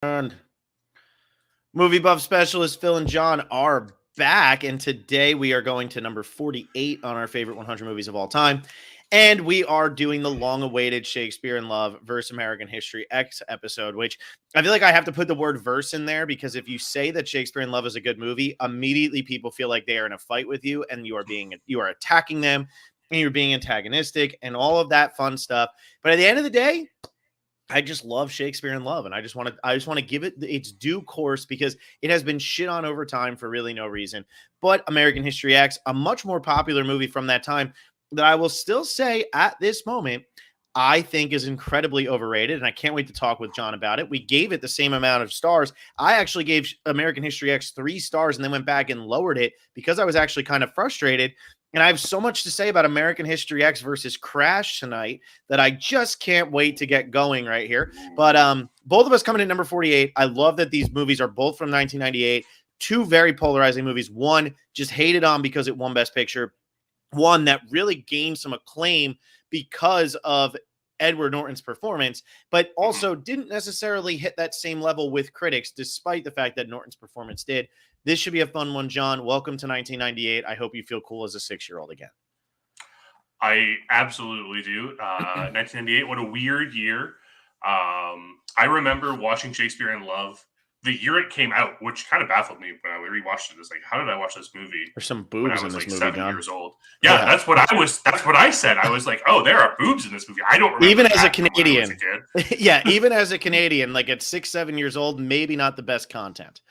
And movie buff specialist Phil and John are back, and today we are going to number 48 on our favorite 100 movies of all time. And we are doing the long-awaited Shakespeare in Love versus American History X episode, which I feel like I have to put the word verse in there because if you say that Shakespeare in Love is a good movie, immediately people feel like they are in a fight with you and you are attacking them and you're being antagonistic and all of that fun stuff. But at the end of the day, I just love Shakespeare in Love, and I just want to give it its due course because it has been shit on over time for really no reason. But American History X, a much more popular movie from that time, that I will still say at this moment, I think is incredibly overrated, and I can't wait to talk with John about it. We gave it the same amount of stars. I actually gave American History X 3 stars and then went back and lowered it because I was actually kind of frustrated. And I have so much to say about American History X versus Crash tonight that I just can't wait to get going right here. But both of us coming in number 48. I love that these movies are both from 1998. Two very polarizing movies. One just hated on because it won Best Picture. One that really gained some acclaim because of Edward Norton's performance, but also didn't necessarily hit that same level with critics, despite the fact that Norton's performance did. This should be a fun one, John. Welcome to 1998. I hope you feel cool as a 6-year-old again. I absolutely do. 1998, what a weird year. I remember watching Shakespeare in Love the year it came out, which kind of baffled me when I rewatched it. It's like, how did I watch this movie? There's some boobs in this movie, 7 John. years old. Yeah, that's what I said. I was like, oh, there are boobs in this movie. I don't remember even as a that Canadian. a kid. Yeah, even as a Canadian, like at 6, 7 years old, maybe not the best content.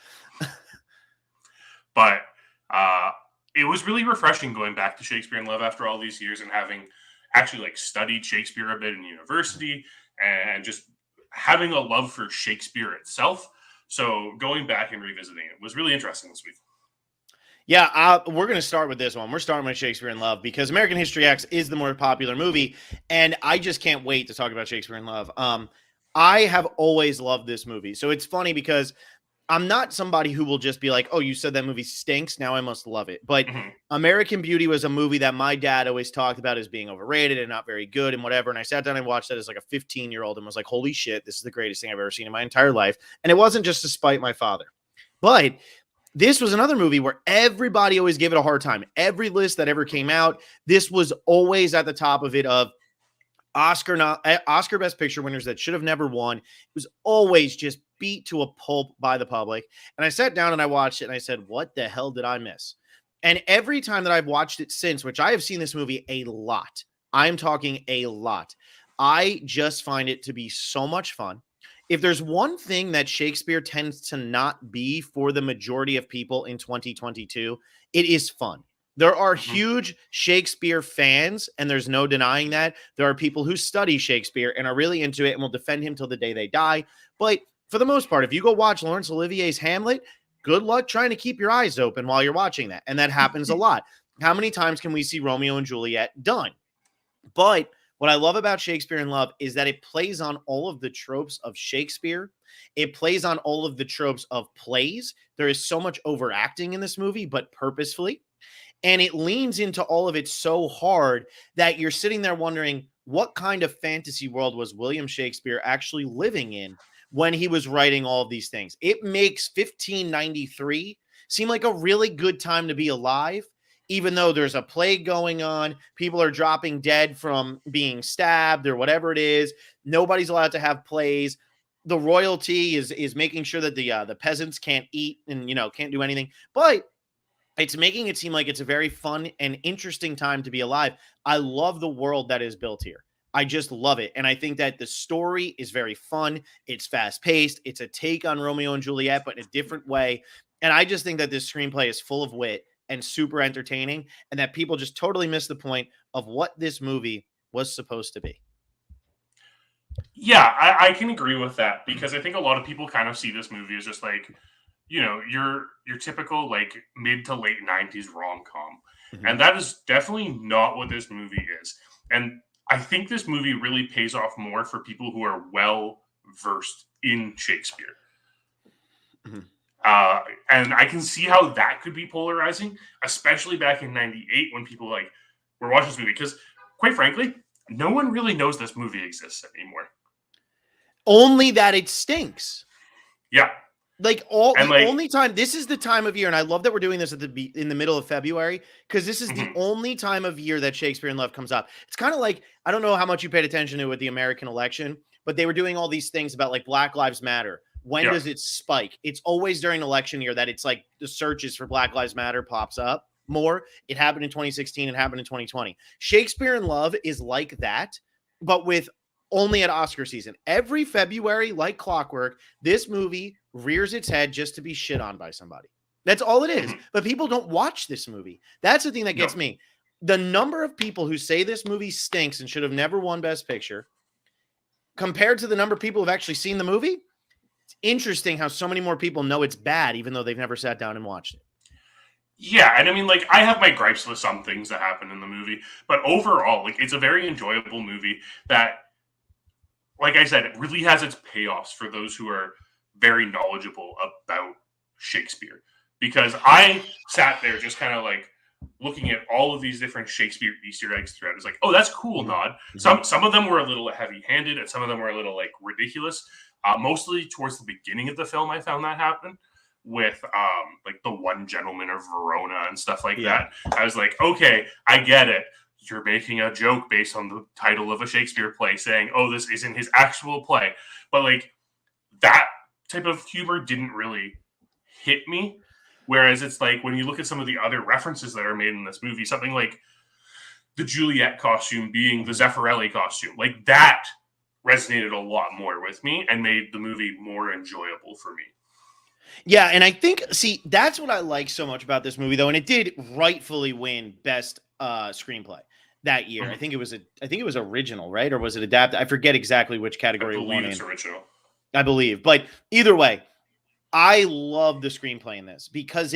But it was really refreshing going back to Shakespeare in Love after all these years and having actually like studied Shakespeare a bit in university and just having a love for Shakespeare itself. So going back and revisiting it was really interesting this week. Yeah, we're going to start with this one. We're starting with Shakespeare in Love because American History X is the more popular movie, and I just can't wait to talk about Shakespeare in Love. I have always loved this movie. So it's funny because I'm not somebody who will just be like, oh, you said that movie stinks, now I must love it. But American Beauty was a movie that my dad always talked about as being overrated and not very good and whatever. And I sat down and watched that as like a 15-year-old and was like, holy shit, this is the greatest thing I've ever seen in my entire life. And it wasn't just to spite my father. But this was another movie where everybody always gave it a hard time. Every list that ever came out, this was always at the top of it of Oscar Best Picture winners that should have never won. It was always just beat to a pulp by the public. And I sat down and I watched it and I said, what the hell did I miss? And every time that I've watched it since, which I have seen this movie a lot, I'm talking a lot, I just find it to be so much fun. If there's one thing that Shakespeare tends to not be for the majority of people in 2022, it is fun. There are huge Shakespeare fans, and there's no denying that. There are people who study Shakespeare and are really into it and will defend him till the day they die. But for the most part, if you go watch Laurence Olivier's Hamlet, good luck trying to keep your eyes open while you're watching that. And that happens a lot. How many times can we see Romeo and Juliet done? But what I love about Shakespeare in Love is that it plays on all of the tropes of Shakespeare. It plays on all of the tropes of plays. There is so much overacting in this movie, but purposefully. And it leans into all of it so hard that you're sitting there wondering, what kind of fantasy world was William Shakespeare actually living in when he was writing all of these things? It makes 1593 seem like a really good time to be alive, even though there's a plague going on. People are dropping dead from being stabbed or whatever it is. Nobody's allowed to have plays. The royalty is making sure that the peasants can't eat and, can't do anything. But it's making it seem like it's a very fun and interesting time to be alive. I love the world that is built here. I just love it. And I think that the story is very fun. It's fast-paced. It's a take on Romeo and Juliet, but in a different way. And I just think that this screenplay is full of wit and super entertaining, and that people just totally miss the point of what this movie was supposed to be. Yeah, I can agree with that because I think a lot of people kind of see this movie as just like, your typical like mid to late 90s rom-com. And that is definitely not what this movie is. And I think this movie really pays off more for people who are well versed in Shakespeare. And I can see how that could be polarizing, especially back in 98 when people like were watching this movie. Because quite frankly, no one really knows this movie exists anymore. Only that it stinks. Yeah. Like And the only time, this is the time of year, and I love that we're doing this in the middle of February, because this is the only time of year that Shakespeare in Love comes up. It's kind of like, I don't know how much you paid attention to with the American election, but they were doing all these things about like Black Lives Matter. When does it spike? It's always during election year that it's like the searches for Black Lives Matter pops up more. It happened in 2016. It happened in 2020. Shakespeare in Love is like that, but with only at Oscar season. Every February, like clockwork, this movie rears its head just to be shit on by somebody. That's all it is. But people don't watch this movie. That's the thing that gets me. The number of people who say this movie stinks and should have never won Best Picture compared to the number of people who've actually seen the movie, it's interesting how so many more people know it's bad, even though they've never sat down and watched it. Yeah, and I mean, like, I have my gripes with some things that happen in the movie, but overall, like, it's a very enjoyable movie that, like I said, it really has its payoffs for those who are very knowledgeable about Shakespeare. Because I sat there just kind of like looking at all of these different Shakespeare Easter eggs throughout. It's like, oh, that's cool, Nod. Some of them were a little heavy-handed, and some of them were a little like ridiculous. Mostly towards the beginning of the film, I found that happen with like the One Gentleman of Verona and stuff like that. I was like, okay, I get it. You're making a joke based on the title of a Shakespeare play saying, oh, this isn't his actual play. But like that type of humor didn't really hit me. Whereas it's like when you look at some of the other references that are made in this movie, something like the Juliet costume being the Zeffirelli costume, like that resonated a lot more with me and made the movie more enjoyable for me. Yeah, and I think, see, that's what I like so much about this movie, though, and it did rightfully win Best Screenplay that year. I think it was original, right? Or was it adapted? I forget exactly which category it won in. It's original. I believe. But either way, I love the screenplay in this because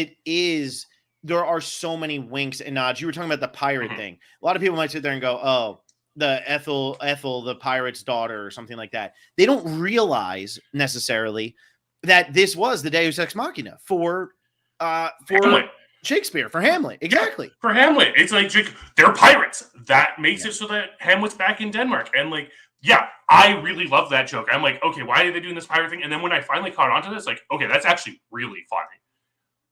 there are so many winks and nods. You were talking about the pirate thing. A lot of people might sit there and go, oh, the Ethel, the pirate's daughter or something like that. They don't realize necessarily that this was the Deus Ex Machina for Hamlet. Shakespeare, for Hamlet. Exactly. For Hamlet. It's like, they're pirates. That makes it so that Hamlet's back in Denmark. And like, yeah, I really love that joke. I'm like, okay, why are they doing this pirate thing? And then when I finally caught on to this, like, okay, that's actually really funny.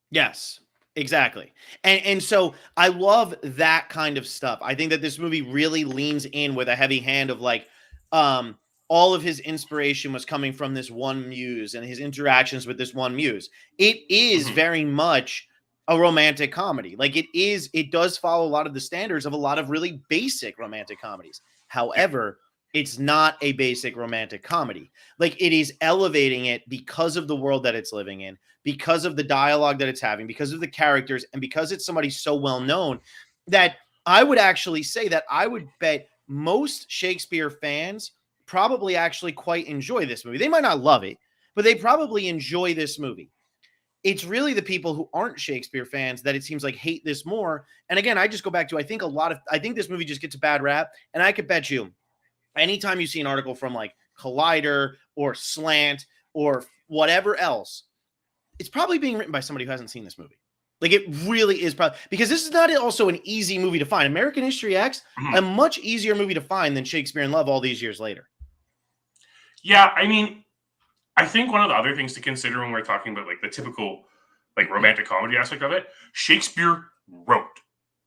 Yes, exactly. And so I love that kind of stuff. I think that this movie really leans in with a heavy hand of like, all of his inspiration was coming from this one muse and his interactions with this one muse. It is very much a romantic comedy. Like it does follow a lot of the standards of a lot of really basic romantic comedies. However, it's not a basic romantic comedy. Like it is elevating it because of the world that it's living in, because of the dialogue that it's having, because of the characters, and because it's somebody so well known that I would actually say that I would bet most Shakespeare fans probably actually quite enjoy this movie. They might not love it, but they probably enjoy this movie. It's really the people who aren't Shakespeare fans that it seems like hate this more. And again, I just go back to, I think this movie just gets a bad rap. And I could bet you anytime you see an article from like Collider or Slant or whatever else, it's probably being written by somebody who hasn't seen this movie. Like it really is probably, because this is not also an easy movie to find. American History X, a much easier movie to find than Shakespeare in Love all these years later. Yeah, I mean, I think one of the other things to consider when we're talking about like the typical like romantic comedy aspect of it, Shakespeare wrote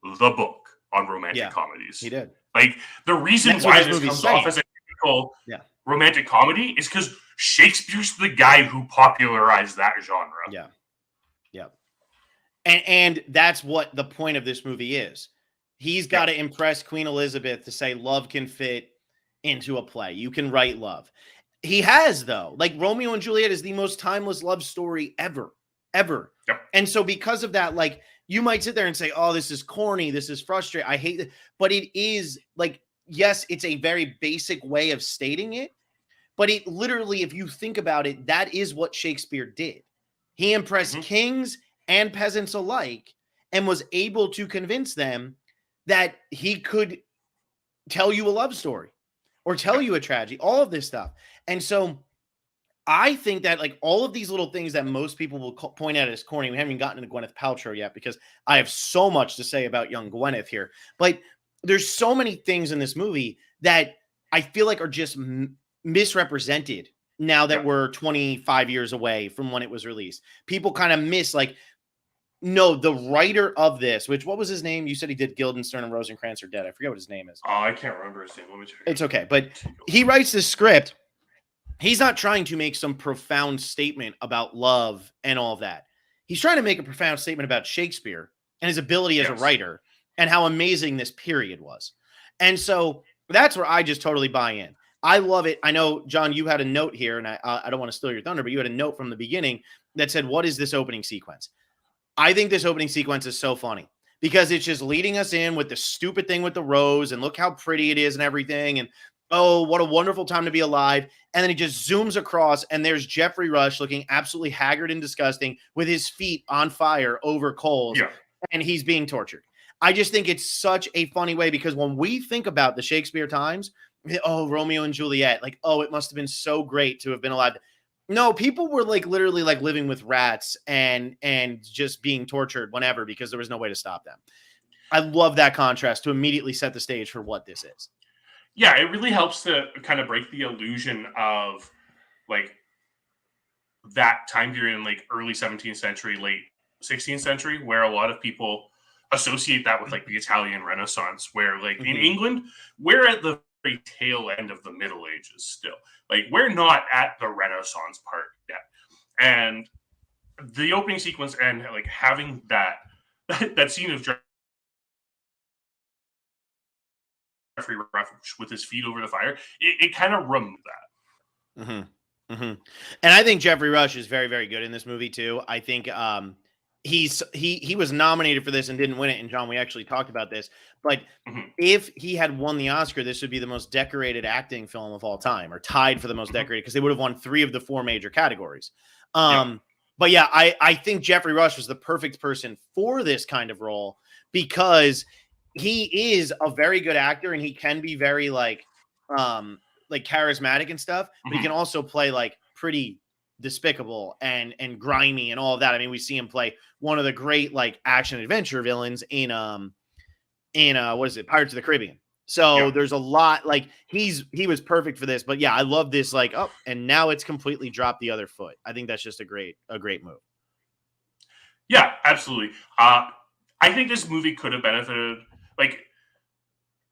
the book on romantic comedies. He did. Like the reason why this comes off as a typical romantic comedy is because Shakespeare's the guy who popularized that genre. Yeah. Yeah. And that's what the point of this movie is. He's got to impress Queen Elizabeth to say love can fit into a play. You can write love. He has, though. Like Romeo and Juliet is the most timeless love story ever. Yep. And so because of that, like you might sit there and say, oh, this is corny. This is frustrating. I hate it. But it is like, yes, it's a very basic way of stating it. But it literally, if you think about it, that is what Shakespeare did. He impressed kings and peasants alike and was able to convince them that he could tell you a love story or tell you a tragedy, all of this stuff. And so I think that like all of these little things that most people will point at as corny, we haven't even gotten into Gweneth Paltrow yet because I have so much to say about young Gweneth here, but there's so many things in this movie that I feel like are just misrepresented now that we're 25 years away from when it was released. People kind of miss, like, no, the writer of this, which, what was his name? You said he did Guildenstern and Rosencrantz are Dead. I forget what his name is. Oh, I can't remember his name. Let me check. It's okay. But he writes this script. He's not trying to make some profound statement about love and all of that. He's trying to make a profound statement about Shakespeare and his ability as a writer and how amazing this period was. And so that's where I just totally buy in. I love it. I know, John, you had a note here, and I don't want to steal your thunder, but you had a note from the beginning that said, what is this opening sequence? I think this opening sequence is so funny because it's just leading us in with the stupid thing with the rose and look how pretty it is and everything. And, oh, what a wonderful time to be alive. And then he just zooms across and there's Jeffrey Rush looking absolutely haggard and disgusting with his feet on fire over coals. Yeah. And he's being tortured. I just think it's such a funny way because when we think about the Shakespeare times, oh, Romeo and Juliet, like, oh, it must have been so great to have been alive. No, people were like literally like living with rats and just being tortured whenever because there was no way to stop them. I love that contrast to immediately set the stage for what this is. Yeah, it really helps to kind of break the illusion of like that time period in like early 17th century, late 16th century, where a lot of people associate that with like the Italian Renaissance, where like in England, we're at the very tail end of the Middle Ages still. Like we're not at the Renaissance part yet. And the opening sequence and like having that scene of Jeffrey Rush with his feet over the fire, it kind of removed that. And I think Jeffrey Rush is very, very good in this movie too. I think he was nominated for this and didn't win it. And John, we actually talked about this, but if he had won the Oscar, this would be the most decorated acting film of all time, or tied for the most decorated, because they would have won 3 of the 4 major categories. But yeah, I think Jeffrey Rush was the perfect person for this kind of role because he is a very good actor and he can be very like charismatic and stuff, but he can also play like pretty despicable and grimy and all of that. I mean, we see him play one of the great like action adventure villains in what is it, Pirates of the Caribbean. So there's a lot, like he was perfect for this. But yeah, I love this, like, oh, and now it's completely dropped the other foot. I think that's just a great move. Yeah, absolutely. I think this movie could have benefited, like,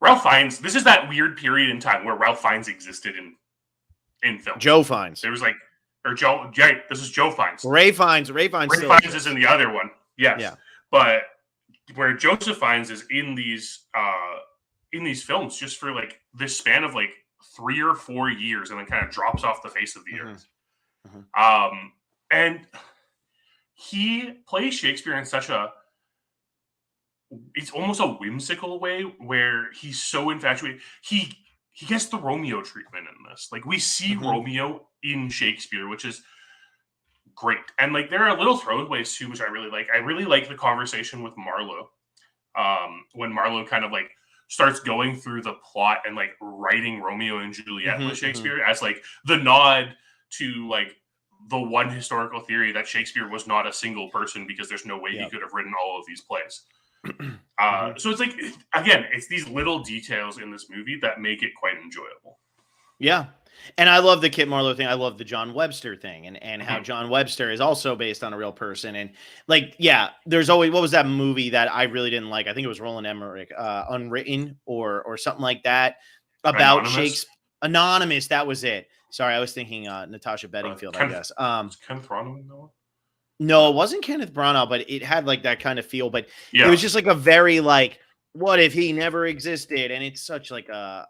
Ralph Fiennes. This is that weird period in time where Ralph Fiennes existed in film. Joe Fiennes. There was like, or Joe. Yeah, this is Joe Fiennes. Ray Fiennes is in the other one. Yes. Yeah. But where Joseph Fiennes is in these films just for like this span of like 3 or 4 years, and then kind of drops off the face of the earth. And he plays Shakespeare in such it's almost a whimsical way where he's so infatuated. He gets the Romeo treatment in this. Like we see Romeo in Shakespeare, which is great. And like there are little throwaways too, which I really like. I really like the conversation with Marlowe. When Marlowe kind of like starts going through the plot and like writing Romeo and Juliet with Shakespeare as like the nod to like the one historical theory that Shakespeare was not a single person because there's no way he could have written all of these plays. So it's like, again, it's these little details in this movie that make it quite enjoyable. Yeah. And I love the Kit Marlowe thing. I love the John Webster thing and how John Webster is also based on a real person. And like, yeah, there's always, what was that movie that I really didn't like? I think it was Roland Emmerich, Unwritten or something like that about Shakespeare. Anonymous. That was it. Sorry. I was thinking Natasha Bedingfield, I guess. Kenneth Branagh, no? No, it wasn't Kenneth Branagh, but it had like that kind of feel, but it was just like a very like, what if he never existed? And it's such like a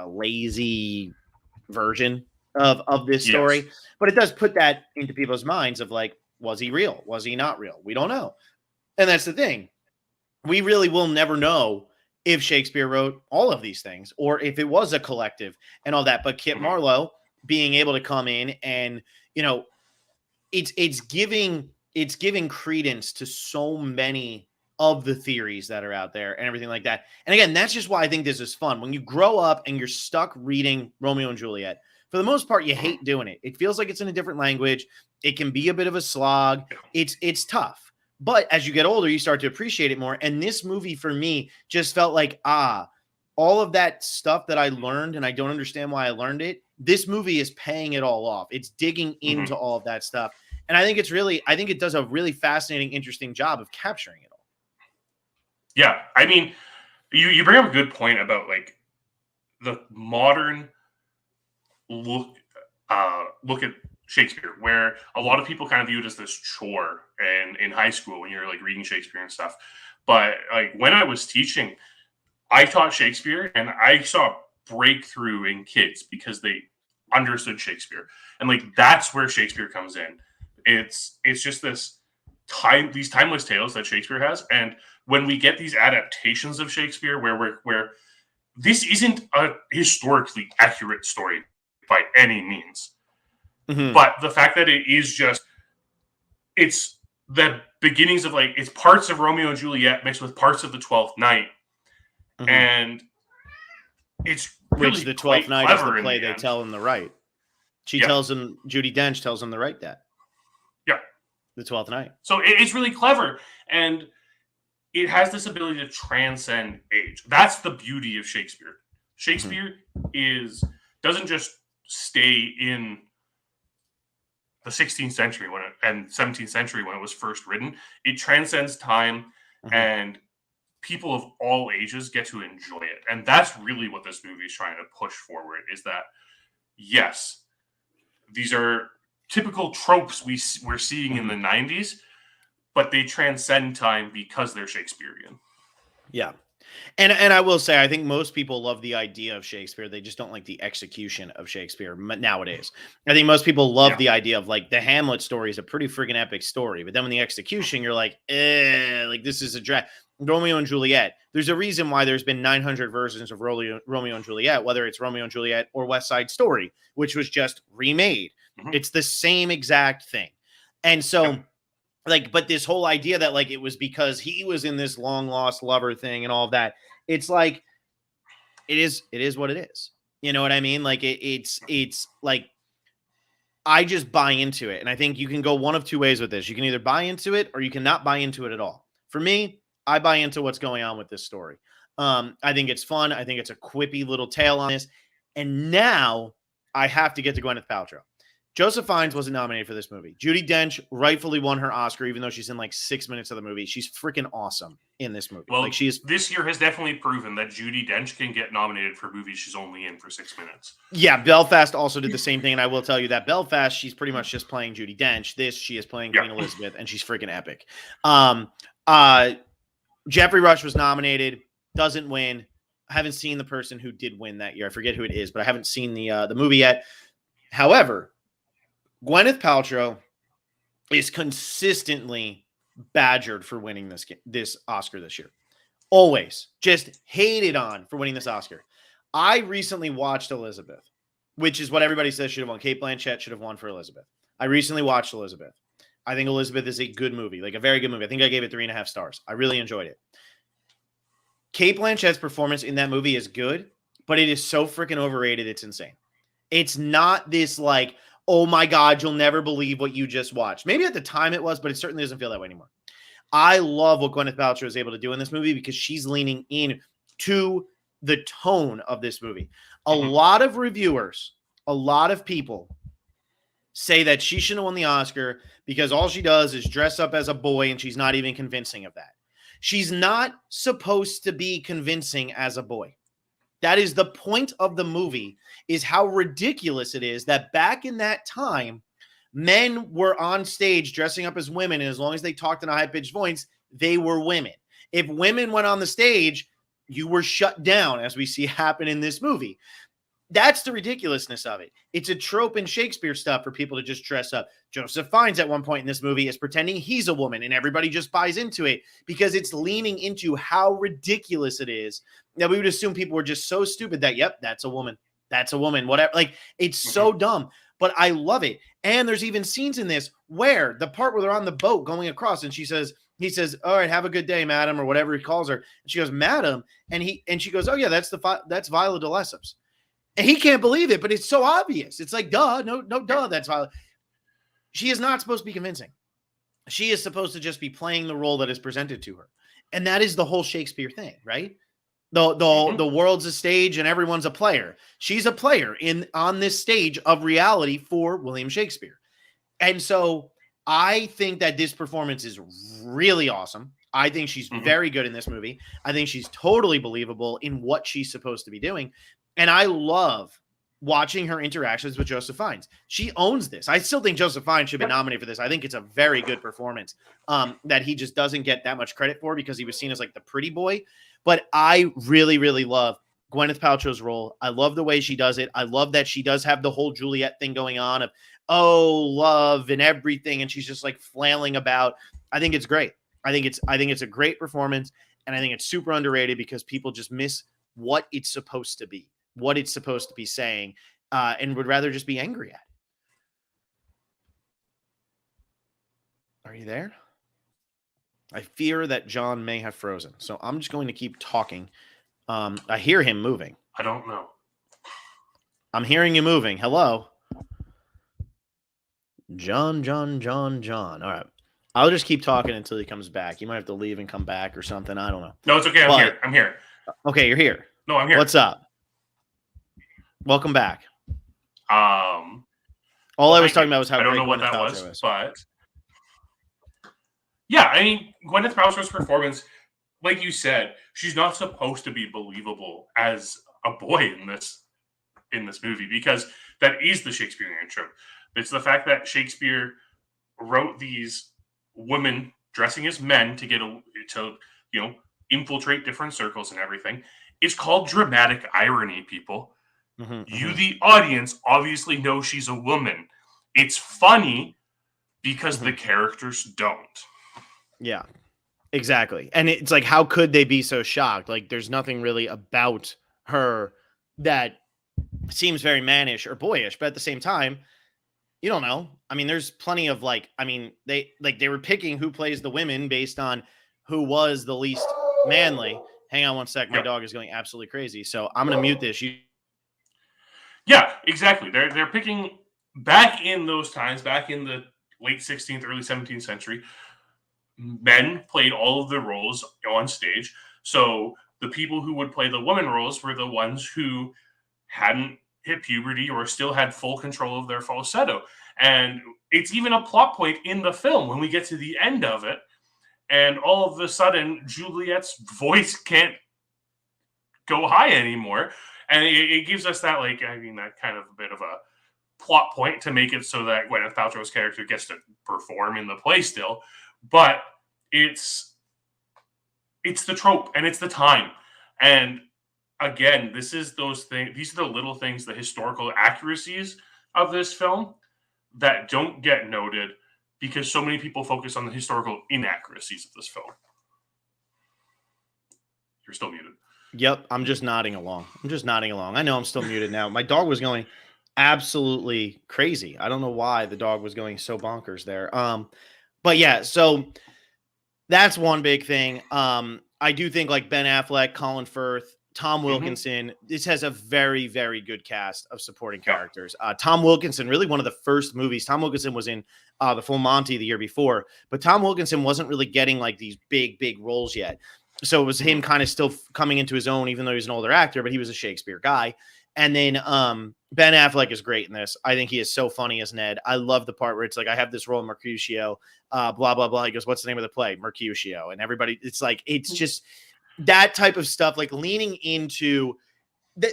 lazy version of this story, but it does put that into people's minds of like, was he real? Was he not real? We don't know. And that's the thing. We really will never know if Shakespeare wrote all of these things or if it was a collective and all that. But Kit Marlowe being able to come in and, you know, it's giving credence to so many of the theories that are out there and everything like that. And again, that's just why I think this is fun. When you grow up and you're stuck reading Romeo and Juliet, for the most part, you hate doing it. It feels like it's in a different language. It can be a bit of a slog. It's tough. But as you get older, you start to appreciate it more. And this movie for me just felt like, all of that stuff that I learned and I don't understand why I learned it This movie is paying it all off. It's digging into all of that stuff. And I think it does a really fascinating, interesting job of capturing it all. Yeah. I mean, you bring up a good point about like the modern look at Shakespeare, where a lot of people kind of view it as this chore and in high school when you're like reading Shakespeare and stuff. But like when I was teaching, I taught Shakespeare and I saw breakthrough in kids because they understood Shakespeare. And like that's where Shakespeare comes in. It's just these timeless tales that Shakespeare has. And when we get these adaptations of Shakespeare where this isn't a historically accurate story by any means. Mm-hmm. But the fact that it is just, it's the beginnings of like, it's parts of Romeo and Juliet mixed with parts of the 12th Night. Mm-hmm. And it's really which the 12th Night is the play they tell him to write. She tells him, Judi Dench tells him to write that. Yeah. The 12th Night. So it's really clever. And it has this ability to transcend age. That's the beauty of Shakespeare. Shakespeare doesn't just stay in the 16th century and 17th century when it was first written. It transcends time, and people of all ages get to enjoy it. And that's really what this movie is trying to push forward, is that, yes, these are typical tropes we're seeing in the 90s, but they transcend time because they're Shakespearean. Yeah. And I will say, I think most people love the idea of Shakespeare. They just don't like the execution of Shakespeare nowadays. I think most people love the idea of like the Hamlet story is a pretty freaking epic story. But then when the execution, you're like, like this is a drag. Romeo and Juliet. There's a reason why there's been 900 versions of Romeo and Juliet, whether it's Romeo and Juliet or West Side Story, which was just remade. Mm-hmm. It's the same exact thing. And so like, but this whole idea that like it was because he was in this long lost lover thing and all of that, it's like it is what it is. You know what I mean? Like it's like I just buy into it. And I think you can go one of two ways with this. You can either buy into it or you cannot buy into it at all. For me, I buy into what's going on with this story. I think it's fun. I think it's a quippy little tale on this. And now I have to get to Gweneth Paltrow. Joseph Fiennes wasn't nominated for this movie. Judi Dench rightfully won her Oscar, even though she's in like 6 minutes of the movie. She's freaking awesome in this movie. Well, like this year has definitely proven that Judi Dench can get nominated for movies she's only in for 6 minutes. Yeah, Belfast also did the same thing, and I will tell you that Belfast, she's pretty much just playing Judi Dench. This, she is playing Queen Elizabeth, and she's freaking epic. Jeffrey Rush was nominated, doesn't win. I haven't seen the person who did win that year. I forget who it is, but I haven't seen the movie yet. However, Gweneth Paltrow is consistently badgered for winning this Oscar this year. Always. Just hated on for winning this Oscar. I recently watched Elizabeth, which is what everybody says should have won. Cate Blanchett should have won for Elizabeth. I recently watched Elizabeth. I think Elizabeth is a good movie, like a very good movie. I think I gave it 3.5 stars. I really enjoyed it. Cate Blanchett's performance in that movie is good, but it is so freaking overrated. It's insane. It's not this like, oh my God, you'll never believe what you just watched. Maybe at the time it was, but it certainly doesn't feel that way anymore. I love what Gweneth Paltrow is able to do in this movie because she's leaning in to the tone of this movie. A lot of reviewers, a lot of people say that she shouldn't have won the Oscar because all she does is dress up as a boy and she's not even convincing of that. She's not supposed to be convincing as a boy. That is the point of the movie, is how ridiculous it is that back in that time, men were on stage dressing up as women, and as long as they talked in a high-pitched voice, they were women. If women went on the stage, you were shut down, as we see happen in this movie. That's the ridiculousness of it. It's a trope in Shakespeare stuff for people to just dress up. Joseph Fiennes at one point in this movie is pretending he's a woman, and everybody just buys into it because it's leaning into how ridiculous it is that we would assume people were just so stupid that, yep, that's a woman. That's a woman, whatever. Like, it's so dumb, but I love it. And there's even scenes in this where the part where they're on the boat going across and he says, all right, have a good day, madam, or whatever he calls her. And she goes, madam. And she goes, oh yeah, that's Viola de Lesseps. And he can't believe it, but it's so obvious. It's like, duh, no, duh, that's Viola. She is not supposed to be convincing. She is supposed to just be playing the role that is presented to her. And that is the whole Shakespeare thing, right? The world's a stage and everyone's a player. She's a player on this stage of reality for William Shakespeare. And so I think that this performance is really awesome. I think she's very good in this movie. I think she's totally believable in what she's supposed to be doing. And I love watching her interactions with Joseph Fiennes. She owns this. I still think Joseph Fiennes should be nominated for this. I think it's a very good performance that he just doesn't get that much credit for because he was seen as like the pretty boy. But I really, really love Gwyneth Paltrow's role. I love the way she does it. I love that she does have the whole Juliet thing going on of, oh, love and everything. And she's just like flailing about. I think it's great. I think it's a great performance. And I think it's super underrated because people just miss what it's supposed to be, what it's supposed to be saying, and would rather just be angry at it. Are you there? I fear that John may have frozen. So I'm just going to keep talking. I hear him moving. I don't know. I'm hearing you moving. Hello? John. All right. I'll just keep talking until he comes back. You might have to leave and come back or something. I don't know. No, it's okay. I'm here. Okay, you're here. No, I'm here. What's up? Welcome back. All I was talking about was how I don't know what that was, but yeah, I mean, Gwyneth Paltrow's performance, like you said, she's not supposed to be believable as a boy in this movie because that is the Shakespearean trope. It's the fact that Shakespeare wrote these women dressing as men to infiltrate different circles and everything. It's called dramatic irony, people. You, the audience, obviously know she's a woman. It's funny because the characters don't. Yeah, exactly. And it's like, how could they be so shocked? Like, there's nothing really about her that seems very mannish or boyish, but at the same time, you don't know. I mean, there's plenty of they were picking who plays the women based on who was the least manly. Hang on one sec. My dog is going absolutely crazy. So I'm going to mute this. Yeah, exactly. They're picking back in those times, back in the late 16th, early 17th century. Men played all of the roles on stage. So the people who would play the women roles were the ones who hadn't hit puberty or still had full control of their falsetto. And it's even a plot point in the film when we get to the end of it. And all of a sudden, Juliet's voice can't go high anymore. And it gives us that, that kind of a bit of a plot point to make it so that Gwyneth Paltrow's character gets to perform in the play still. But it's the trope and it's the time. And again, this is those things. These are the little things, the historical accuracies of this film that don't get noted because so many people focus on the historical inaccuracies of this film. You're still muted. Yep, I'm just nodding along. I know I'm still muted now. My dog was going absolutely crazy. I don't know why the dog was going so bonkers there. But yeah, so that's one big thing. I do think like Ben Affleck, Colin Firth, Tom Wilkinson, this has a very, very good cast of supporting characters. Tom Wilkinson, really one of the first movies. Tom Wilkinson was in The Full Monty the year before, but Tom Wilkinson wasn't really getting like these big, big roles yet. So it was him kind of still coming into his own, even though he's an older actor, but he was a Shakespeare guy. And then Ben Affleck is great in this. I think he is so funny as Ned. I love the part where it's like, I have this role in Mercutio, blah, blah, blah. He goes, what's the name of the play? Mercutio. And everybody, it's like, it's just that type of stuff, like leaning into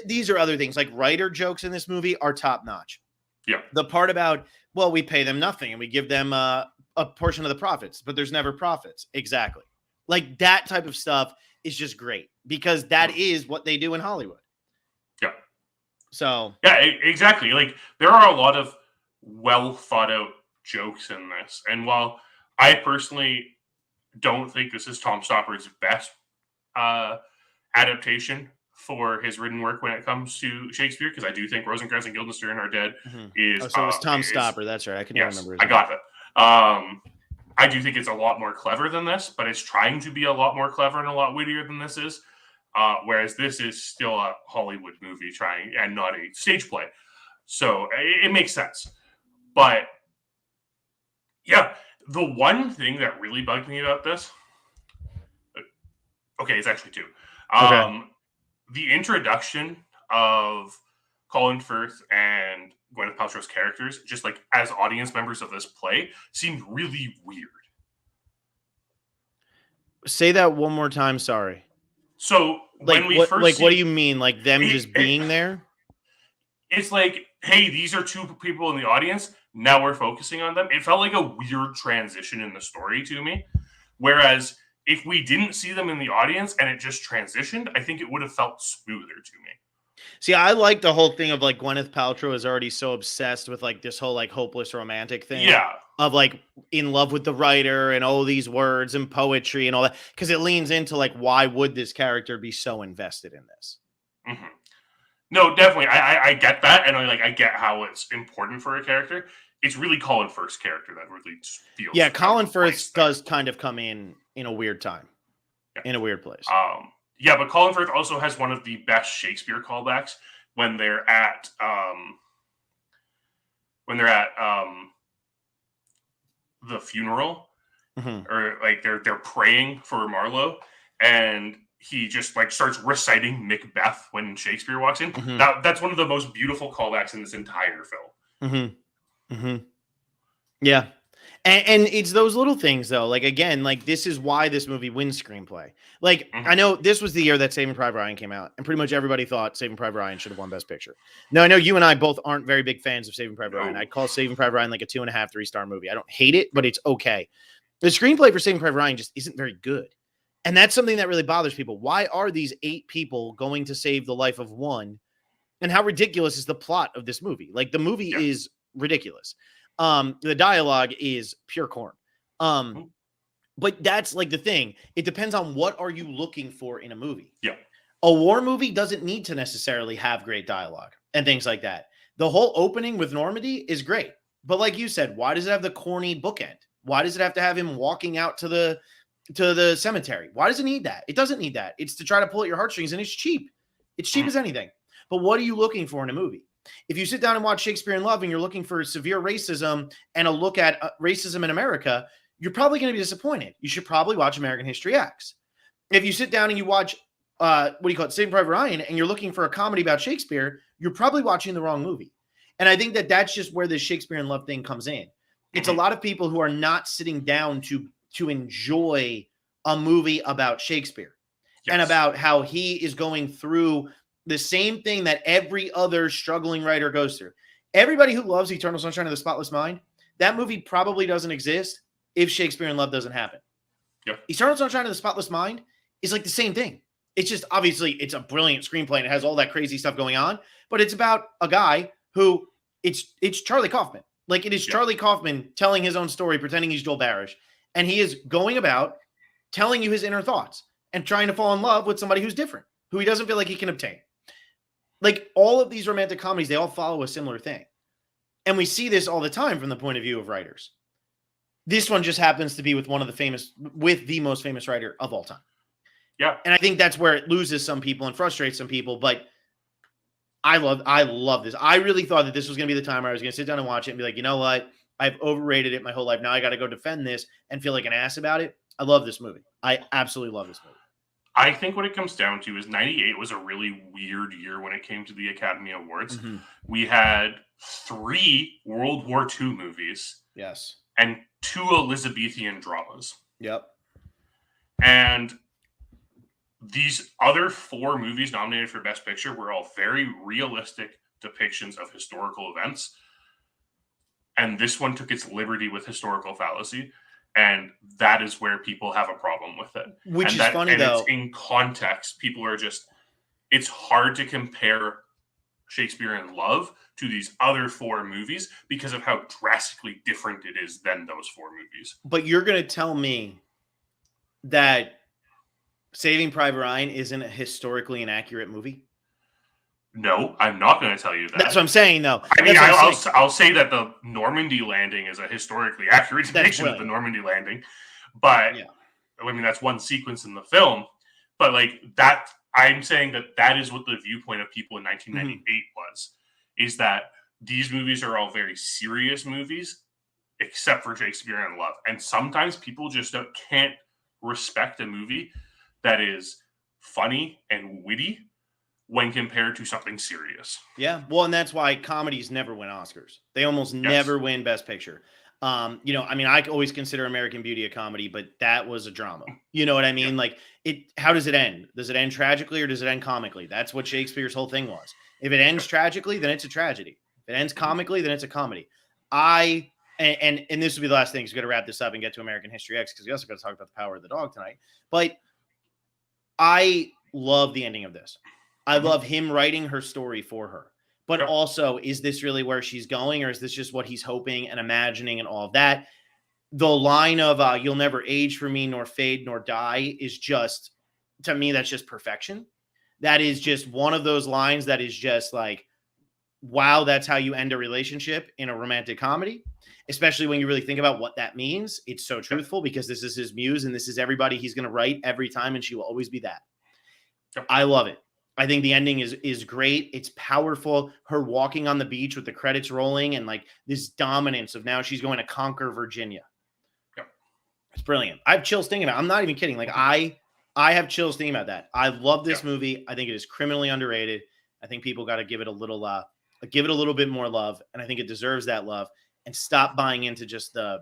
these are other things, like writer jokes in this movie are top notch. Yeah. The part about, well, we pay them nothing and we give them a portion of the profits, but there's never profits. Exactly. Like that type of stuff is just great because that is what they do in Hollywood. Yeah. So yeah, exactly. Like there are a lot of well thought out jokes in this. And while I personally don't think this is Tom Stoppard's best adaptation for his written work when it comes to Shakespeare, because I do think Rosencrantz and Guildenstern Are Dead is... Oh, so it was Tom Stoppard. That's right. I couldn't remember his name. I got that. I do think it's a lot more clever than this, but it's trying to be a lot more clever and a lot wittier than this is. Whereas this is still a Hollywood movie trying and not a stage play. So it makes sense. But yeah, the one thing that really bugged me about this, okay, it's actually two. Okay. the introduction of Colin Firth and Gweneth Paltrow's characters, just like as audience members of this play, seemed really weird. Say that one more time. Sorry. So Like when we what? first Like see, what do you mean? Like them just being there? It's like, hey, these are two people in the audience. Now we're focusing on them. It felt like a weird transition in the story to me. Whereas if we didn't see them in the audience and it just transitioned, I think it would have felt smoother to me. See, I like the whole thing of like Gwyneth Paltrow is already so obsessed with like this whole like hopeless romantic thing. Yeah. Of like in love with the writer and all these words and poetry and all that. Because it leans into like, why would this character be so invested in this? Mm-hmm. No, definitely. I get that. And I get how it's important for a character. It's really Colin Firth's character that really feels. Yeah, Colin Firth does kind of come in a weird time. Yeah. In a weird place. Yeah, but Colin Firth also has one of the best Shakespeare callbacks when they're at the funeral, or like they're praying for Marlowe, and he just like starts reciting Macbeth when Shakespeare walks in. That's one of the most beautiful callbacks in this entire film. Yeah. And it's those little things, though. Like, again, like, this is why this movie wins screenplay. Like, I know this was the year that Saving Private Ryan came out, and pretty much everybody thought Saving Private Ryan should have won Best Picture. Now, I know you and I both aren't very big fans of Saving Private Ryan. I'd call Saving Private Ryan like a 2.5, 3-star movie. I don't hate it, but it's okay. The screenplay for Saving Private Ryan just isn't very good. And that's something that really bothers people. Why are these 8 people going to save the life of one? And how ridiculous is the plot of this movie? Like, the movie is ridiculous. The dialogue is pure corn. But that's like the thing. It depends on what are you looking for in a movie. Yeah. A war movie doesn't need to necessarily have great dialogue and things like that. The whole opening with Normandy is great. But like you said, why does it have the corny bookend? Why does it have to have him walking out to the cemetery? Why does it need that? It doesn't need that. It's to try to pull at your heartstrings, and it's cheap. It's cheap as anything. But what are you looking for in a movie? If you sit down and watch Shakespeare in Love and you're looking for severe racism and a look at racism in America, you're probably going to be disappointed. You should probably watch American History X. If you sit down and you watch, Saving Private Ryan, and you're looking for a comedy about Shakespeare, you're probably watching the wrong movie. And I think that that's just where this Shakespeare in Love thing comes in. It's a lot of people who are not sitting down to enjoy a movie about Shakespeare and about how he is going through the same thing that every other struggling writer goes through. Everybody who loves Eternal Sunshine of the Spotless Mind, that movie probably doesn't exist if Shakespeare in Love doesn't happen. Yep. Eternal Sunshine of the Spotless Mind is like the same thing. It's just, obviously, it's a brilliant screenplay and it has all that crazy stuff going on, but it's about a guy who, it's Charlie Kaufman. Like, it is Charlie Kaufman telling his own story, pretending he's Joel Barish, and he is going about telling you his inner thoughts and trying to fall in love with somebody who's different, who he doesn't feel like he can obtain. Like, all of these romantic comedies, they all follow a similar thing. And we see this all the time from the point of view of writers. This one just happens to be with the most famous writer of all time. Yeah. And I think that's where it loses some people and frustrates some people. But I love this. I really thought that this was going to be the time where I was going to sit down and watch it and be like, you know what? I've overrated it my whole life. Now I got to go defend this and feel like an ass about it. I love this movie. I absolutely love this movie. I think what it comes down to is 98 was a really weird year when it came to the Academy Awards. We had 3 World War II movies. Yes. And 2 Elizabethan dramas. Yep. And these other 4 movies nominated for Best Picture were all very realistic depictions of historical events. And this one took its liberty with historical fallacy. And that is where people have a problem with it. Which is funny, though. It's in context, people are just, it's hard to compare Shakespeare in Love to these other 4 movies because of how drastically different it is than those 4 movies. But you're going to tell me that Saving Private Ryan isn't a historically inaccurate movie? No, I'm not going to tell you that. That's what I'm saying, though. I mean, I'll say that the Normandy landing is a historically accurate depiction of the Normandy landing. But, I mean, that's one sequence in the film. But, like, that, I'm saying that is what the viewpoint of people in 1998 was, is that these movies are all very serious movies, except for Shakespeare in Love. And sometimes people just can't respect a movie that is funny and witty when compared to something serious. Yeah. Well, and that's why comedies never win Oscars. They almost never win Best Picture. You know, I mean, I always consider American Beauty a comedy, but that was a drama. You know what I mean? Yeah. Like how does it end? Does it end tragically or does it end comically? That's what Shakespeare's whole thing was. If it ends tragically, then it's a tragedy. If it ends comically, then it's a comedy. And this will be the last thing, because we're going to wrap this up and get to American History X, because we also got to talk about The Power of the Dog tonight. But I love the ending of this. I love him writing her story for her. But also, is this really where she's going, or is this just what he's hoping and imagining and all of that? The line of "you'll never age for me, nor fade, nor die" is just, to me, that's just perfection. That is just one of those lines that is just like, wow, that's how you end a relationship in a romantic comedy, especially when you really think about what that means. It's so truthful, because this is his muse and this is everybody he's going to write every time, and she will always be that. I love it. I think the ending is great. It's powerful. Her walking on the beach with the credits rolling and like this dominance of now she's going to conquer Virginia. Yep. It's brilliant. I have chills thinking about it. I'm not even kidding. Like I have chills thinking about that. I love this movie. I think it is criminally underrated. I think people got to give it a little bit more love, and I think it deserves that love, and stop buying into just the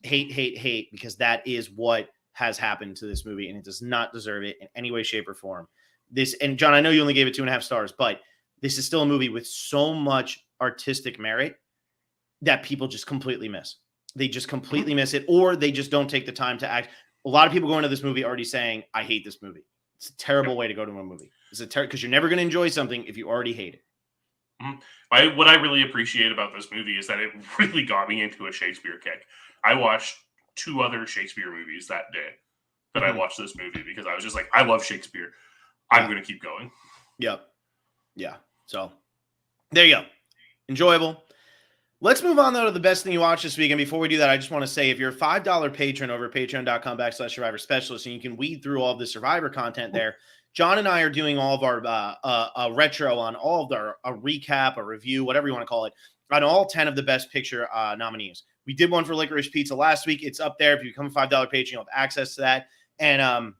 hate, because that is what has happened to this movie, and it does not deserve it in any way, shape, or form. And John, I know you only gave it 2.5 stars, but this is still a movie with so much artistic merit that people just completely miss. They just completely miss it, or they just don't take the time to act. A lot of people go into this movie already saying, I hate this movie. It's a terrible way to go to a movie. It's because you're never going to enjoy something if you already hate it. What I really appreciate about this movie is that it really got me into a Shakespeare kick. I watched 2 other Shakespeare movies that day that I watched this movie, because I was just like, I love Shakespeare. I'm going to keep going. Yep. Yeah. So there you go. Enjoyable. Let's move on, though, to the best thing you watched this week. And before we do that, I just want to say, if you're a $5 patron over at patreon.com/Survivor Specialist, and you can weed through all of the Survivor content there, John and I are doing all of our retro on all of a recap, a review, whatever you want to call it, on all 10 of the Best Picture nominees. We did one for Licorice Pizza last week. It's up there. If you become a $5 patron, you'll have access to that. And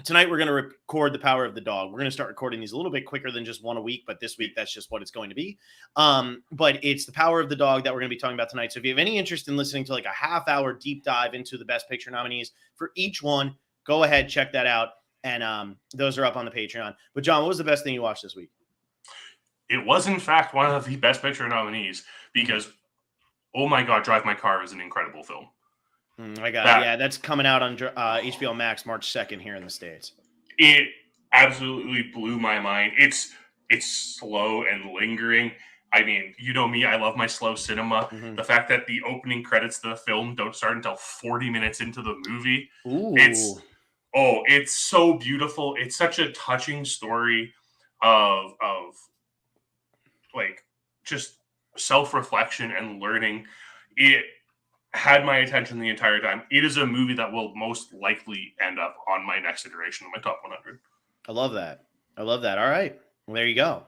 tonight, we're going to record The Power of the Dog. We're going to start recording these a little bit quicker than just one a week, but this week, that's just what it's going to be. But it's The Power of the Dog that we're going to be talking about tonight. So if you have any interest in listening to like a half-hour deep dive into the Best Picture nominees for each one, go ahead, check that out. And those are up on the Patreon. But John, what was the best thing you watched this week? It was, in fact, one of the Best Picture nominees, because, oh my God, Drive My Car is an incredible film. I got it. Yeah, that's coming out on HBO Max March 2nd here in the States. It absolutely blew my mind. It's slow and lingering. I mean, you know me, I love my slow cinema. The fact that the opening credits to the film don't start until 40 minutes into the movie. Ooh. It's so beautiful. It's such a touching story of like just self-reflection and learning. It had my attention the entire time. It is a movie that will most likely end up on my next iteration of my top 100. I love that. All right. Well, there you go.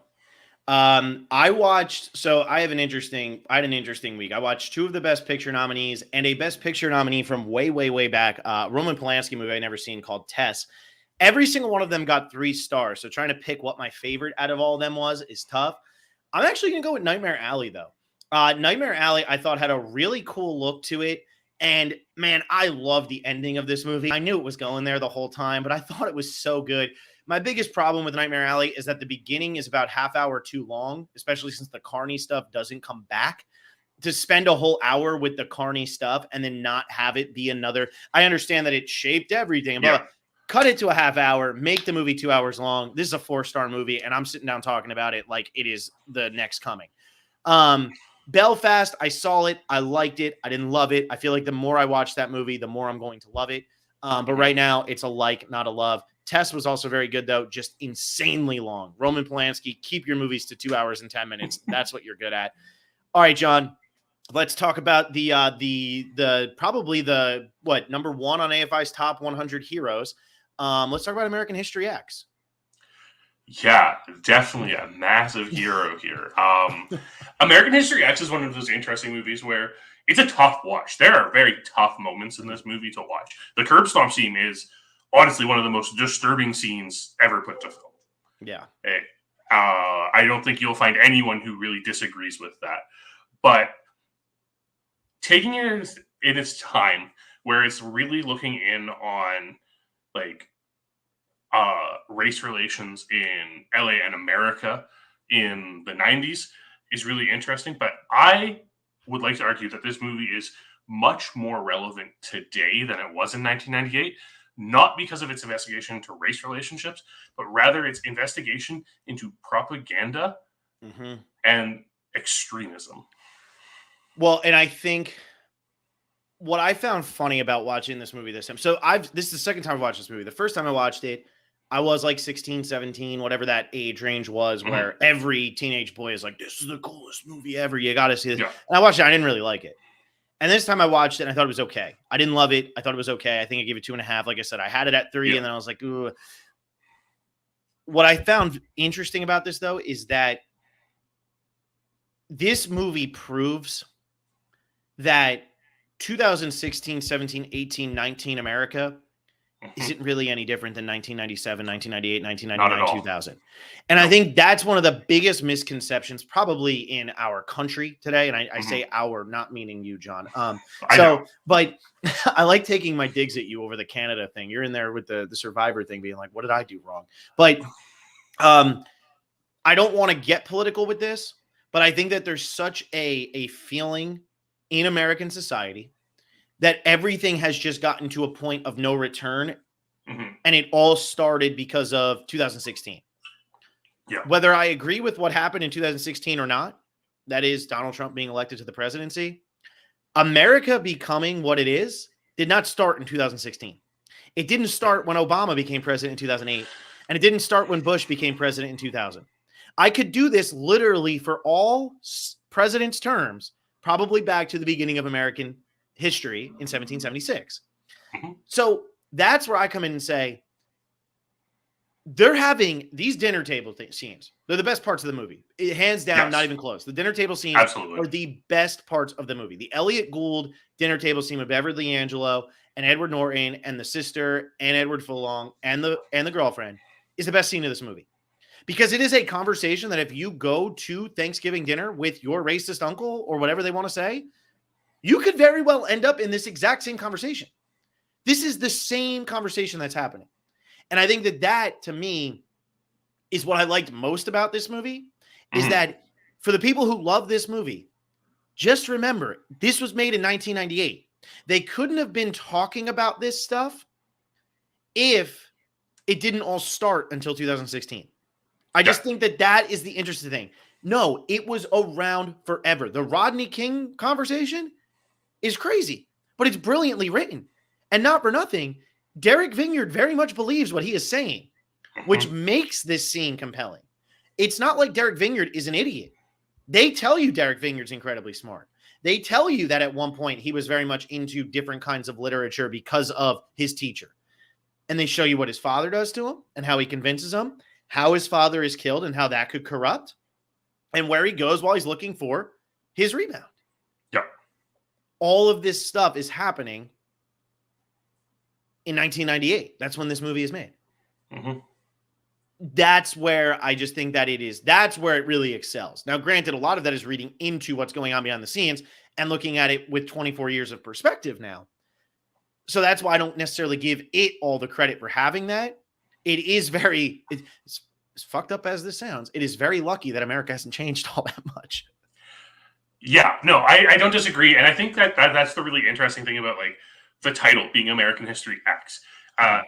I had an interesting week. I watched 2 of the Best Picture nominees and a Best Picture nominee from way, way, way back. Roman Polanski movie I'd never seen called Tess. Every single one of them got 3 stars. So trying to pick what my favorite out of all of them is tough. I'm actually going to go with Nightmare Alley, though. Nightmare Alley, I thought, had a really cool look to it. And man, I love the ending of this movie. I knew it was going there the whole time, but I thought it was so good. My biggest problem with Nightmare Alley is that the beginning is about half hour too long, especially since the Carney stuff doesn't come back. To spend a whole hour with the Carney stuff and then not have it be another. I understand that it shaped everything, but cut it to a half hour, make the movie 2 hours long. This is a 4-star movie, and I'm sitting down talking about it like it is the next coming. Belfast, I saw it. I liked it. I didn't love it. I feel like the more I watch that movie, the more I'm going to love it. But right now, it's a like, not a love. Tess was also very good, though, just insanely long. Roman Polanski, keep your movies to 2 hours and 10 minutes. That's what you're good at. All right, John, let's talk about probably the number 1 on AFI's top 100 heroes. Let's talk about American History X. Yeah, definitely a massive hero here. American History X is one of those interesting movies where it's a tough watch. There are very tough moments in this movie to watch. The curb stomp scene is honestly one of the most disturbing scenes ever put to film. Yeah. I don't think you'll find anyone who really disagrees with that. But taking it in its time, where it's really looking in on like race relations in LA and America in the 90s is really interesting. But I would like to argue that this movie is much more relevant today than it was in 1998, not because of its investigation into race relationships, but rather its investigation into propaganda and extremism. Well, and I think what I found funny about watching this movie this time, so this is the second time I've watched this movie. The first time I watched it, I was like 16, 17, whatever that age range was, where every teenage boy is like, this is the coolest movie ever. You got to see this. Yeah. And I watched it. I didn't really like it. And this time I watched it and I thought it was okay. I didn't love it. I thought it was okay. I think I gave it 2.5. Like I said, I had it at 3 and then I was like, ooh. What I found interesting about this, though, is that this movie proves that 2016, 17, 18, 19 America isn't really any different than 1997, 1998, 1999, 2000. And I think that's one of the biggest misconceptions probably in our country today. And I say our, not meaning you, John. But I like taking my digs at you over the Canada thing. You're in there with the Survivor thing being like, what did I do wrong? But I don't want to get political with this, but I think that there's such a feeling in American society that everything has just gotten to a point of no return. And it all started because of 2016. Yeah. Whether I agree with what happened in 2016 or not, that is Donald Trump being elected to the presidency, America becoming what it is did not start in 2016. It didn't start when Obama became president in 2008. And it didn't start when Bush became president in 2000. I could do this literally for all presidents' terms, probably back to the beginning of American history in 1776. So that's where I come in and say, they're having these dinner table scenes. They're the best parts of the movie. Hands down, not even close. The dinner table scenes are the best parts of the movie. The Elliot Gould dinner table scene with Beverly Angelo and Edward Norton and the sister and Edward Furlong and the girlfriend is the best scene of this movie. Because it is a conversation that if you go to Thanksgiving dinner with your racist uncle or whatever they want to say, you could very well end up in this exact same conversation. This is the same conversation that's happening. And I think that to me is what I liked most about this movie is that for the people who love this movie, just remember, this was made in 1998. They couldn't have been talking about this stuff if it didn't all start until 2016. I just think that is the interesting thing. No, it was around forever. The Rodney King conversation is crazy, but it's brilliantly written. And not for nothing, Derek Vineyard very much believes what he is saying, which makes this scene compelling. It's not like Derek Vineyard is an idiot. They tell you Derek Vineyard's incredibly smart. They tell you that at one point he was very much into different kinds of literature because of his teacher. And they show you what his father does to him and how he convinces him, how his father is killed and how that could corrupt, and where he goes while he's looking for his rebound. Yeah. All of this stuff is happening in 1998. That's when this movie is made. That's where I just think that that's where it really excels. Now, granted, a lot of that is reading into what's going on behind the scenes and looking at it with 24 years of perspective now. So that's why I don't necessarily give it all the credit for having that. It is it's as fucked up as this sounds, it is very lucky that America hasn't changed all that much. Yeah, no, I don't disagree. And I think that's the really interesting thing about like the title being American History X.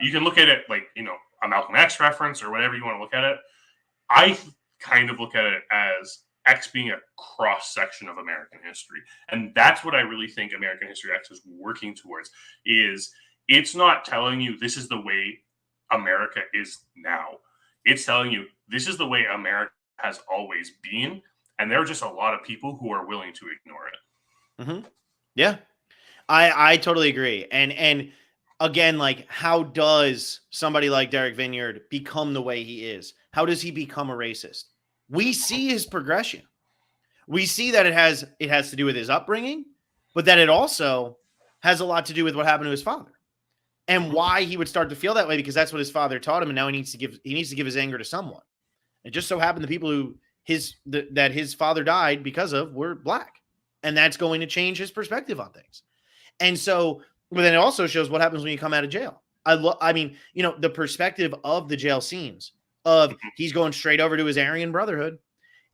You can look at it like, a Malcolm X reference or whatever you want to look at it. I kind of look at it as X being a cross section of American history. And that's what I really think American History X is working towards, is it's not telling you this is the way America is now. It's telling you this is the way America has always been. And there are just a lot of people who are willing to ignore it. Yeah, I totally agree. And again, like, how does somebody like Derek Vineyard become the way he is? How does he become a racist? We see his progression. We see that it has to do with his upbringing, but that it also has a lot to do with what happened to his father and why he would start to feel that way, because that's what his father taught him. And now he needs to give his anger to someone. It just so happened the people who that his father died because of were black. And that's going to change his perspective on things. And so, but then it also shows what happens when you come out of jail. I mean, you know, the perspective of the jail scenes of he's going straight over to his Aryan Brotherhood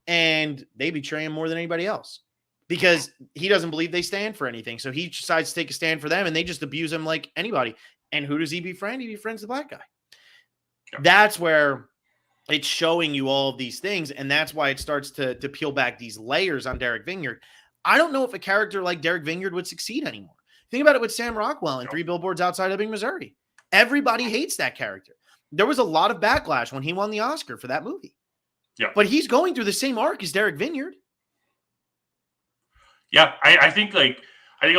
and they betray him more than anybody else because he doesn't believe they stand for anything. So he decides to take a stand for them and they just abuse him like anybody. And who does he befriend? He befriends the black guy. Yeah. That's where it's showing you all of these things. And that's why it starts to peel back these layers on Derek Vineyard. I don't know if a character like Derek Vineyard would succeed anymore. Think about it with Sam Rockwell in 3 Billboards Outside Ebbing, Missouri. Everybody hates that character. There was a lot of backlash when he won the Oscar for that movie. Yeah. But he's going through the same arc as Derek Vineyard. Yeah, I think a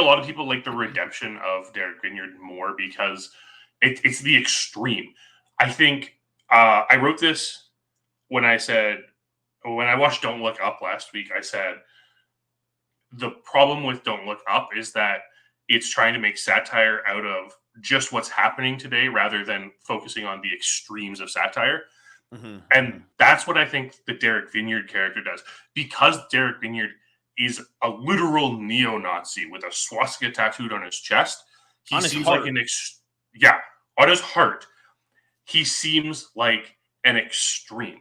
lot of people like the redemption of Derek Vineyard more because it's the extreme. I think I wrote this when I watched Don't Look Up last week. I said the problem with Don't Look Up is that it's trying to make satire out of just what's happening today rather than focusing on the extremes of satire. Mm-hmm. And that's what I think the Derek Vineyard character does. Because Derek Vineyard is a literal neo-Nazi with a swastika tattooed on his chest. He seems like on his heart. He seems like an extreme.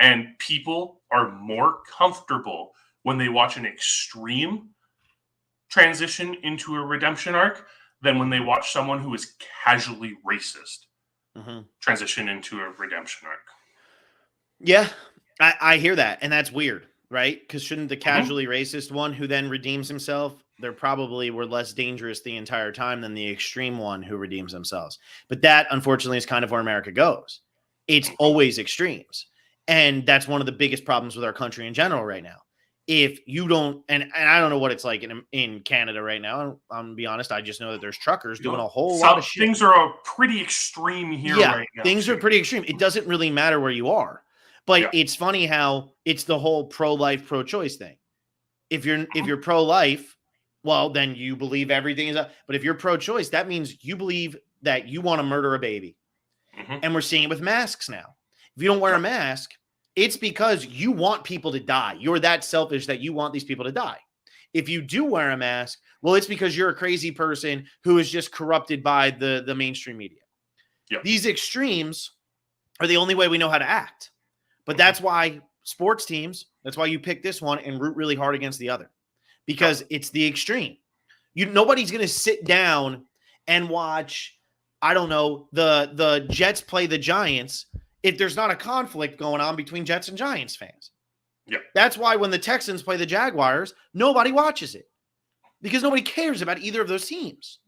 And people are more comfortable when they watch an extreme transition into a redemption arc than when they watch someone who is casually racist transition into a redemption arc. Yeah, I hear that. And that's weird, right? Because shouldn't the casually racist one who then redeems himself, they're probably were less dangerous the entire time than the extreme one who redeems themselves. But that, unfortunately, is kind of where America goes. It's always extremes. And that's one of the biggest problems with our country in general right now. If you don't, and I don't know what it's like in Canada right now. I'm gonna be honest. I just know that there's truckers doing a whole lot of shit. Things are pretty extreme here right now. Things are pretty extreme. It doesn't really matter where you are, but it's funny how it's the whole pro-life, pro-choice thing. If you're pro-life, well, then you believe everything is up. But if you're pro-choice, that means you believe that you want to murder a baby. And we're seeing it with masks now. If you don't wear a mask, it's because you want people to die. You're that selfish that you want these people to die. If you do wear a mask, well, it's because you're a crazy person who is just corrupted by the mainstream media. Yep. These extremes are the only way we know how to act. But that's why sports teams, that's why you pick this one and root really hard against the other. Because it's the extreme. Nobody's going to sit down and watch, I don't know, the Jets play the Giants if there's not a conflict going on between Jets and Giants fans. Yeah. That's why when the Texans play the Jaguars, nobody watches it because nobody cares about either of those teams.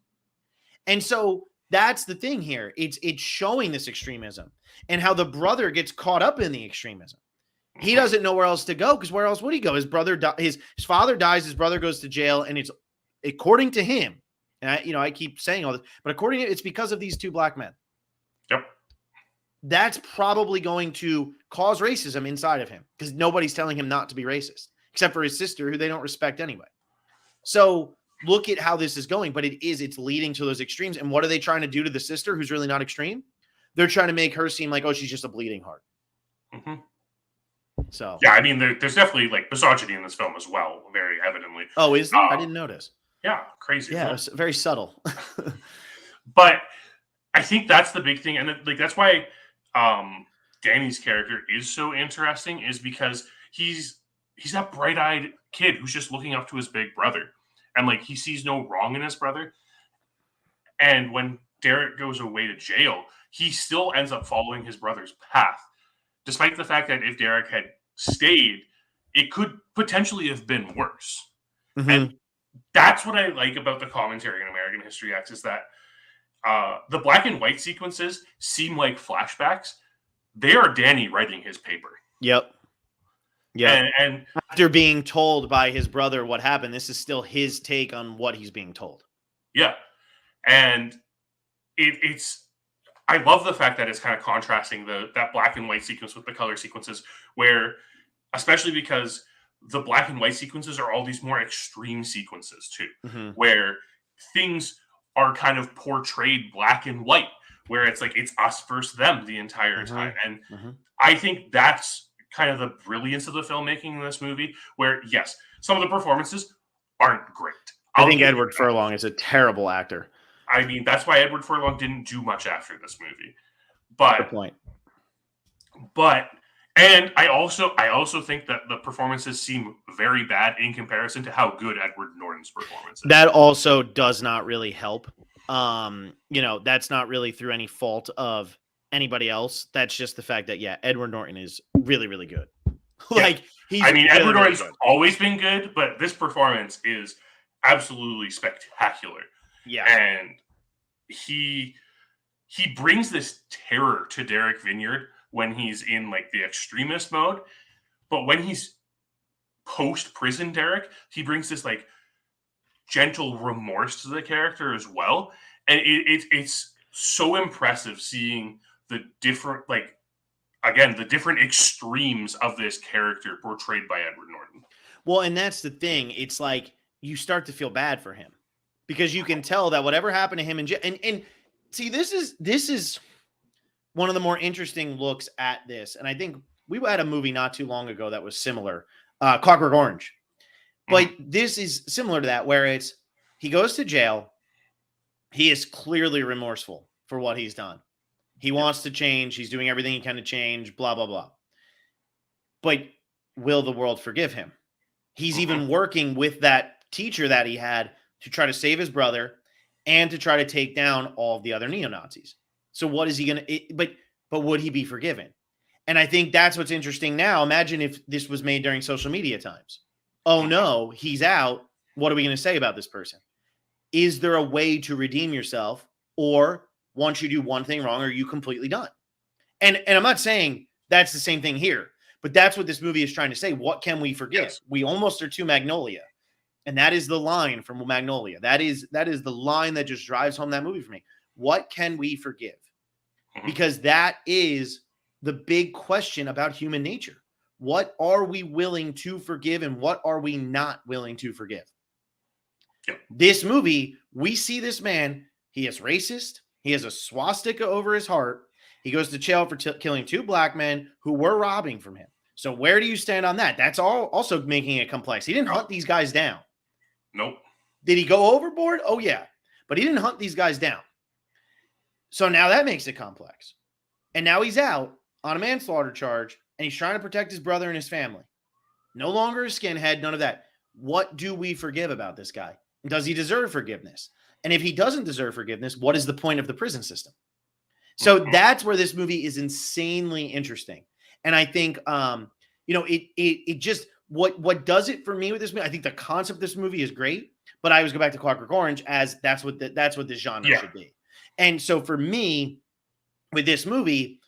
And so that's the thing here. It's showing this extremism and how the brother gets caught up in the extremism. He doesn't know where else to go because where else would he go? His brother, his father dies, his brother goes to jail, and it's according to him. And I keep saying all this, but according to it's because of these 2 black men. Yep. That's probably going to cause racism inside of him because nobody's telling him not to be racist, except for his sister, who they don't respect anyway. So look at how this is going, but it's leading to those extremes. And what are they trying to do to the sister who's really not extreme? They're trying to make her seem like, oh, she's just a bleeding heart. So yeah, I mean, there's definitely like misogyny in this film as well, very evidently. Oh, is there? I didn't notice. Yeah, crazy. Yeah, it's very subtle. But I think that's the big thing, and that's why Danny's character is so interesting, is because he's that bright-eyed kid who's just looking up to his big brother, and like he sees no wrong in his brother. And when Derek goes away to jail, he still ends up following his brother's path, despite the fact that if Derek had stayed, it could potentially have been worse. And that's what I like about the commentary in American History X, is that the black and white sequences seem like flashbacks. They are Danny writing his paper. Yep. Yeah. And after being told by his brother what happened, this is still his take on what he's being told. Yeah. And it's I love the fact that it's kind of contrasting that black and white sequence with the color sequences, where, especially because the black and white sequences are all these more extreme sequences too, where things are kind of portrayed black and white, where it's like it's us versus them the entire time. And I think that's kind of the brilliance of the filmmaking in this movie, where yes, some of the performances aren't great. I think Edward Furlong is a terrible actor. I mean, that's why Edward Furlong didn't do much after this movie. Good point. And I also think that the performances seem very bad in comparison to how good Edward Norton's performance is. That also does not really help. That's not really through any fault of anybody else. That's just the fact that Edward Norton is really, really good. Edward Norton's always been good, but this performance is absolutely spectacular. Yeah. And he brings this terror to Derek Vineyard when he's in like the extremist mode, but when he's post prison Derek, he brings this like gentle remorse to the character as well, and it's so impressive seeing the different the different extremes of this character portrayed by Edward Norton. Well, and that's the thing. It's like you start to feel bad for him because you can tell that whatever happened to him and see, this is one of the more interesting looks at this. And I think we had a movie not too long ago that was similar, Clockwork Orange. But this is similar to that, where he goes to jail. He is clearly remorseful for what he's done. He wants to change. He's doing everything he can to change, blah, blah, blah. But will the world forgive him? He's even working with that teacher that he had to try to save his brother and to try to take down all of the other neo-Nazis. So what is he going to, but would he be forgiven? And I think that's what's interesting now. Imagine if this was made during social media times. Oh no, he's out. What are we going to say about this person? Is there a way to redeem yourself? Or once you do one thing wrong, are you completely done? And I'm not saying that's the same thing here, but that's what this movie is trying to say. What can we forgive? Yes. We almost are to Magnolia. And that is the line from Magnolia. That is the line that just drives home that movie for me. What can we forgive? Because that is the big question about human nature. What are we willing to forgive and what are we not willing to forgive? Yep. This movie, we see this man, he is racist. He has a swastika over his heart. He goes to jail for killing 2 black men who were robbing from him. So where do you stand on that? That's also making it complex. He didn't hunt these guys down. Nope. Did he go overboard? Oh, yeah. But he didn't hunt these guys down. So now that makes it complex. And now he's out on a manslaughter charge, and he's trying to protect his brother and his family. No longer a skinhead, none of that. What do we forgive about this guy? Does he deserve forgiveness? And if he doesn't deserve forgiveness, what is the point of the prison system? So that's where this movie is insanely interesting. And I think, it just, what does it for me with this movie? I think the concept of this movie is great, but I always go back to Clockwork Orange as that's what this genre should be. And so for me, with this movie,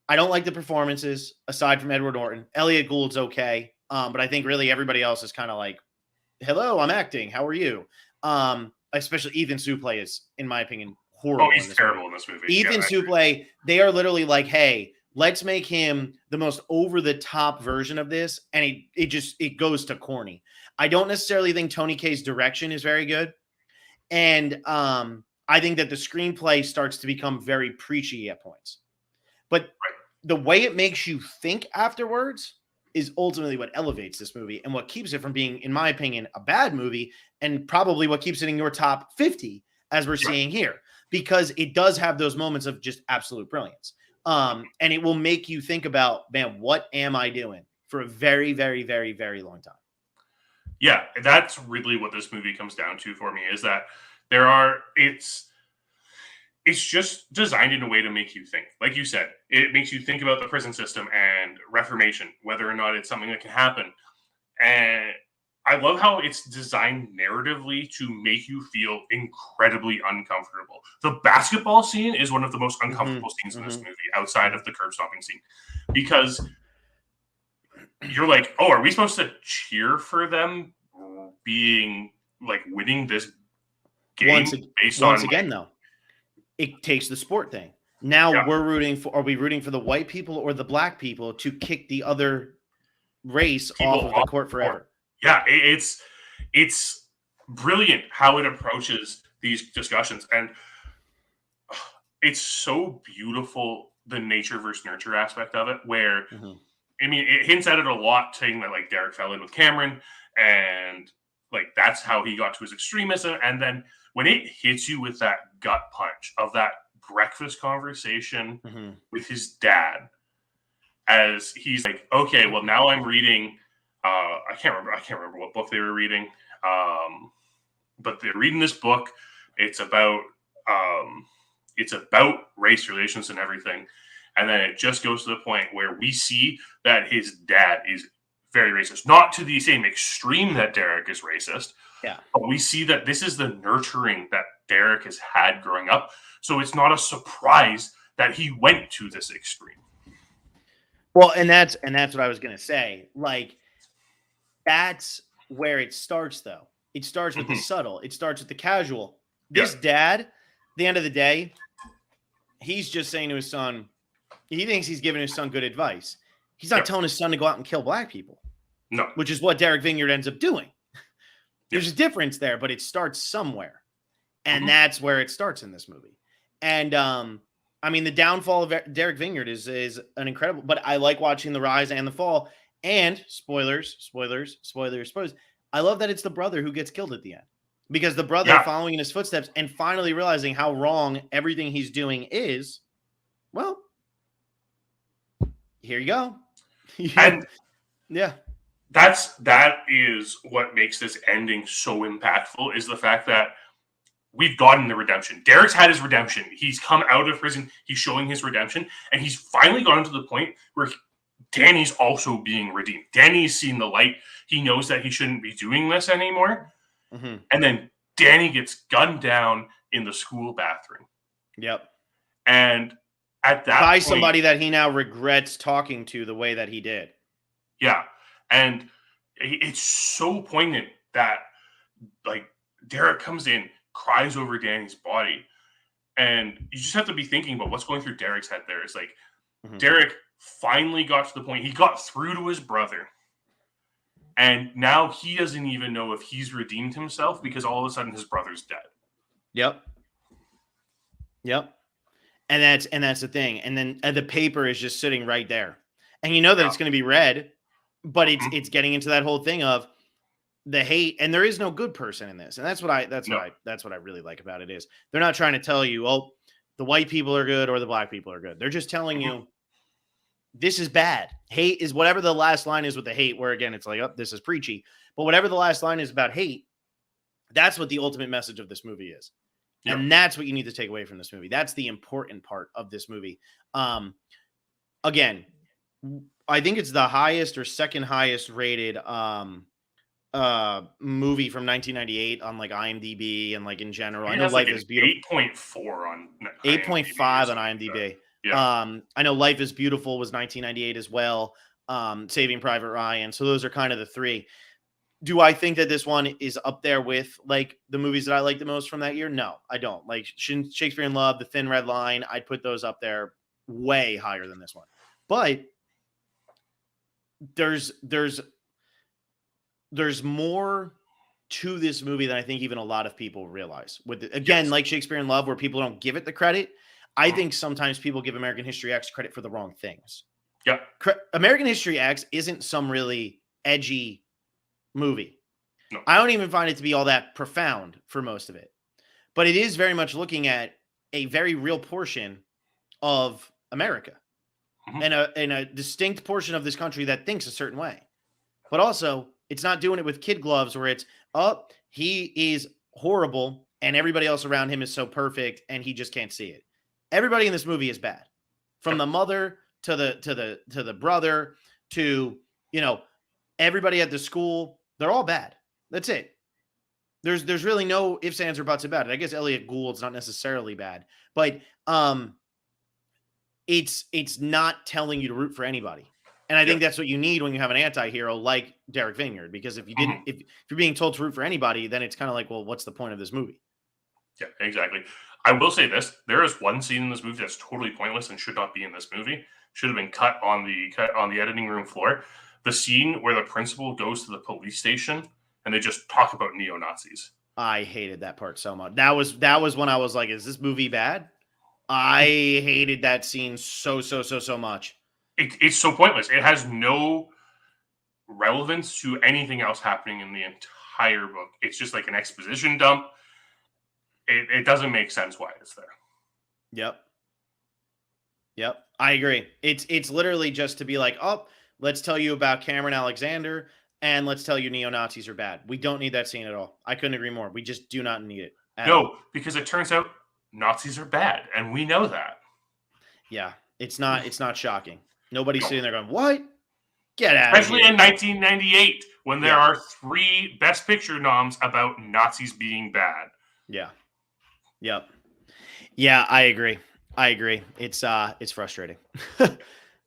I don't like the performances aside from Edward Norton. Elliot Gould's okay, but I think really everybody else is kind of like, hello, I'm acting. How are you? Especially Ethan Suplee is, in my opinion, horrible. Oh, he's terrible in this movie. Ethan Suplee, they are literally like, hey, let's make him the most over-the-top version of this, and it goes to corny. I don't necessarily think Tony Kaye's direction is very good, and I think that the screenplay starts to become very preachy at points. But the way it makes you think afterwards is ultimately what elevates this movie and what keeps it from being, in my opinion, a bad movie, and probably what keeps it in your top 50, as we're seeing here, because it does have those moments of just absolute brilliance. And it will make you think about, man, what am I doing for a very, very, very, very long time? Yeah, that's really what this movie comes down to for me, is that it's just designed in a way to make you think. Like you said, it makes you think about the prison system and reformation, whether or not it's something that can happen. And I love how it's designed narratively to make you feel incredibly uncomfortable. The basketball scene is one of the most uncomfortable scenes in this movie, outside of the curb stomping scene, because you're like, oh, are we supposed to cheer for them being like winning this game once again, though? It takes the sport thing. Now are we rooting for the white people or the black people to kick the other race off of the court forever? Yeah, it's brilliant how it approaches these discussions. And it's so beautiful, the nature versus nurture aspect of it, where I mean, it hints at it a lot, saying that like Derek fell in with Cameron, and like that's how he got to his extremism. And then when it hits you with that gut punch of that breakfast conversation with his dad, as he's like, okay, well now I'm reading. I can't remember what book they were reading. But they're reading this book. It's about race relations and everything. And then it just goes to the point where we see that his dad is very racist. Not to the same extreme that Derek is racist. Yeah. But we see that this is the nurturing that Derek has had growing up. So it's not a surprise that he went to this extreme. Well, and that's what I was going to say. Like, that's where it starts, though. It starts with the subtle. It starts with the casual. This dad, at the end of the day, he's just saying to his son, he thinks he's giving his son good advice. He's not telling his son to go out and kill black people. No. Which is what Derek Vineyard ends up doing. There's a difference there, but it starts somewhere. And that's where it starts in this movie. And, I mean, the downfall of Derek Vineyard is an incredible, but I like watching the rise and the fall. And spoilers. I love that it's the brother who gets killed at the end, because the brother following in his footsteps and finally realizing how wrong everything he's doing is. Well, here you go. And yeah, that is what makes this ending so impactful, is the fact that we've gotten the redemption. Derek's had his redemption. He's come out of prison. He's showing his redemption, and he's finally gotten to the point where Danny's also being redeemed. Danny's seen the light. He knows that he shouldn't be doing this anymore. And then Danny gets gunned down in the school bathroom. Yep. And at that by point, somebody that he now regrets talking to the way that he did. Yeah. And it's so poignant that like Derek comes in, cries over Danny's body. And you just have to be thinking about what's going through Derek's head there. It's like Derek finally got to the point. He got through to his brother. And now he doesn't even know if he's redeemed himself, because all of a sudden his brother's dead. Yep. And that's the thing. And then the paper is just sitting right there. And you know that it's going to be read, but it's getting into that whole thing of the hate, and there is no good person in this. And that's what I really like about it, is they're not trying to tell you, oh, the white people are good or the black people are good. They're just telling you this is bad. Hate is whatever the last line is with the hate, where again, it's like, oh, this is preachy, but whatever the last line is about hate, that's what the ultimate message of this movie is. Yep. And that's what you need to take away from this movie. That's the important part of this movie. Again, I think it's the highest or second highest rated movie from 1998 on like IMDb and like in general. I know Life is Beautiful. 8.4 on 8.5 on IMDb. Yeah. I know Life is Beautiful was 1998 as well. Saving Private Ryan. So those are kind of the three. Do I think that this one is up there with like the movies that I like the most from that year? No, I don't. Like Shakespeare in Love, The Thin Red Line, I'd put those up there way higher than this one. But there's more to this movie than I think even a lot of people realize. With like Shakespeare in Love, where people don't give it the credit. I think sometimes people give American History X credit for the wrong things. Yeah. American History X isn't some really edgy movie. No. I don't even find it to be all that profound for most of it. But it is very much looking at a very real portion of America and a distinct portion of this country that thinks a certain way. But also, it's not doing it with kid gloves where it's, oh, he is horrible and everybody else around him is so perfect and he just can't see it. Everybody in this movie is bad. From the mother to the brother to, everybody at the school, they're all bad. That's it. There's really no ifs, ands, or buts about it. I guess Elliot Gould's not necessarily bad, but it's not telling you to root for anybody. And I think that's what you need when you have an anti-hero like Derek Vineyard, because if you didn't, if you're being told to root for anybody, then it's kind of like, well, what's the point of this movie? Yeah, exactly. I will say this: there is one scene in this movie that's totally pointless and should not be in this movie. Should have been cut on the editing room floor. The scene where the principal goes to the police station and they just talk about neo-Nazis. I hated that part so much. That was when I was like, is this movie bad? I hated that scene so much. it's so pointless. It has no relevance to anything else happening in the entire book. It's just like an exposition dump. It doesn't make sense why it's there. Yep. I agree. It's literally just to be like, oh, let's tell you about Cameron Alexander and let's tell you neo-Nazis are bad. We don't need that scene at all. I couldn't agree more. We just do not need it at all. Because it turns out Nazis are bad, and we know that. Yeah, it's not shocking. Nobody's sitting there going, what? Get out Especially of here. in 1998, when there are 3 Best Picture noms about Nazis being bad. Yeah. Yep. Yeah, I agree. It's frustrating.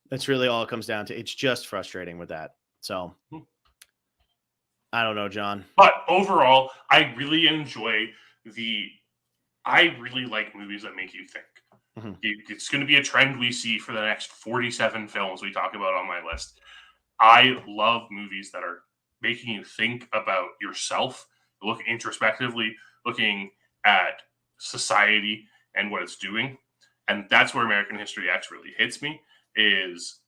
That's really all it comes down to. It's just frustrating with that. So I don't know, John. But overall, I really like movies that make you think. Mm-hmm. It's going to be a trend we see for the next 47 films we talk about on my list. I love movies that are making you think about yourself, look introspectively, looking at society and what it's doing. And that's where American History X really hits me, is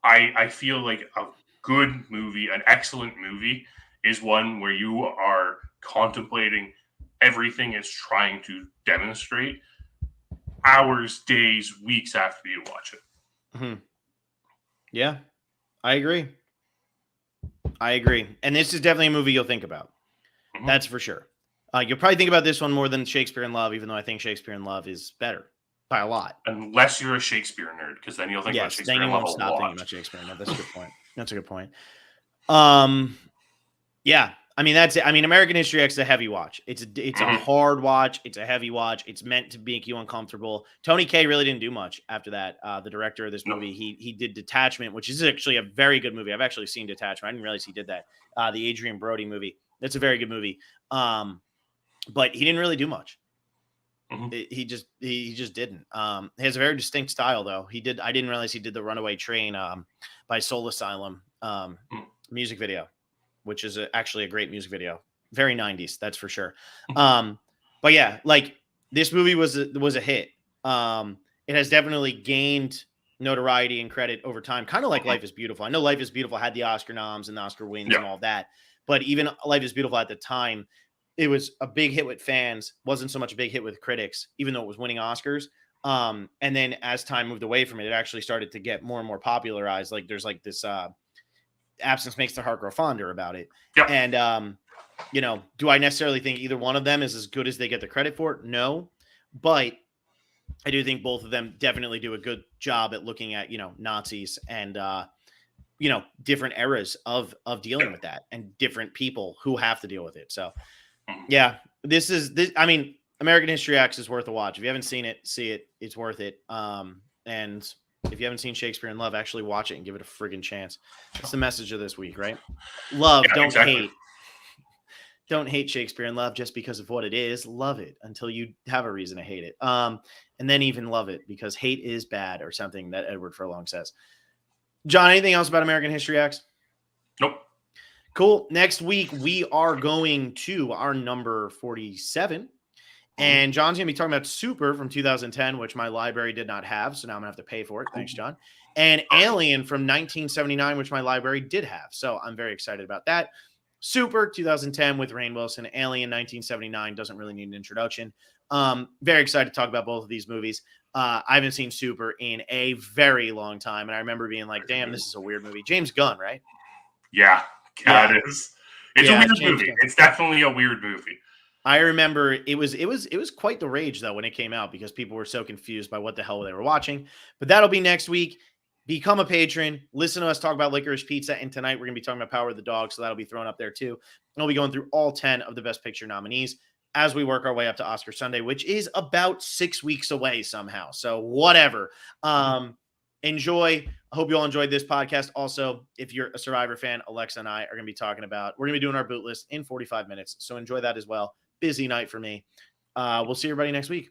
I feel like a good movie, an excellent movie, is one where you are contemplating everything it's trying to demonstrate hours, days, weeks after you watch it. Mm-hmm. Yeah, I agree. And this is definitely a movie you'll think about. Mm-hmm. That's for sure. You'll probably think about this one more than Shakespeare in Love, even though I think Shakespeare in Love is better by a lot. Unless you're a Shakespeare nerd, because then you'll think about Shakespeare in Love a lot. Stop thinking about Shakespeare in Love. That's a good point. Yeah. I mean, that's it. I mean, American History X is a heavy watch. It's a hard watch. It's a heavy watch. It's meant to make you uncomfortable. Tony Kaye really didn't do much after that. The director of this movie, he did Detachment, which is actually a very good movie. I've actually seen Detachment. I didn't realize he did that. The Adrian Brody movie. That's a very good movie. But he didn't really do much. Mm-hmm. He just didn't. He has a very distinct style, though. I didn't realize he did the Runaway Train by Soul Asylum music video, which is actually a great music video. Very 90s, that's for sure. But yeah, like this movie was a hit. It has definitely gained notoriety and credit over time, kind of like Life is Beautiful. I know Life is Beautiful had the Oscar noms and the Oscar wins and all that, but even Life is Beautiful at the time, it was a big hit with fans, wasn't so much a big hit with critics, even though it was winning Oscars. And then as time moved away from it, it actually started to get more and more popularized. Like there's like this absence makes the heart grow fonder about it. Yep. And, do I necessarily think either one of them is as good as they get the credit for it? No, but I do think both of them definitely do a good job at looking at, Nazis and, different eras of dealing with that and different people who have to deal with it. So yeah, I mean, American History X is worth a watch. If you haven't seen it, see it. It's worth it. And if you haven't seen Shakespeare in Love, actually watch it and give it a friggin' chance. That's the message of this week, right? Love, don't hate. Don't hate Shakespeare in Love just because of what it is. Love it until you have a reason to hate it. And then even love it because hate is bad, or something that Edward Furlong says. John, anything else about American History X? Nope. Cool. Next week, we are going to our number 47. And John's going to be talking about Super from 2010, which my library did not have. So now I'm going to have to pay for it. Thanks, John. And Alien from 1979, which my library did have. So I'm very excited about that. Super 2010 with Rainn Wilson. Alien 1979 doesn't really need an introduction. Very excited to talk about both of these movies. I haven't seen Super in a very long time. And I remember being like, damn, this is a weird movie. James Gunn, right? Yeah. God, it is. It's a weird movie. Gunn. It's definitely a weird movie. I remember it was quite the rage though when it came out because people were so confused by what the hell they were watching. But that'll be next week. Become a patron. Listen to us talk about Licorice Pizza. And tonight we're going to be talking about Power of the Dog. So that'll be thrown up there too. And we'll be going through all 10 of the Best Picture nominees as we work our way up to Oscar Sunday, which is about 6 weeks away somehow. So whatever. Enjoy. I hope you all enjoyed this podcast. Also, if you're a Survivor fan, Alexa and I are going to be we're going to be doing our boot list in 45 minutes. So enjoy that as well. Busy night for me. We'll see everybody next week.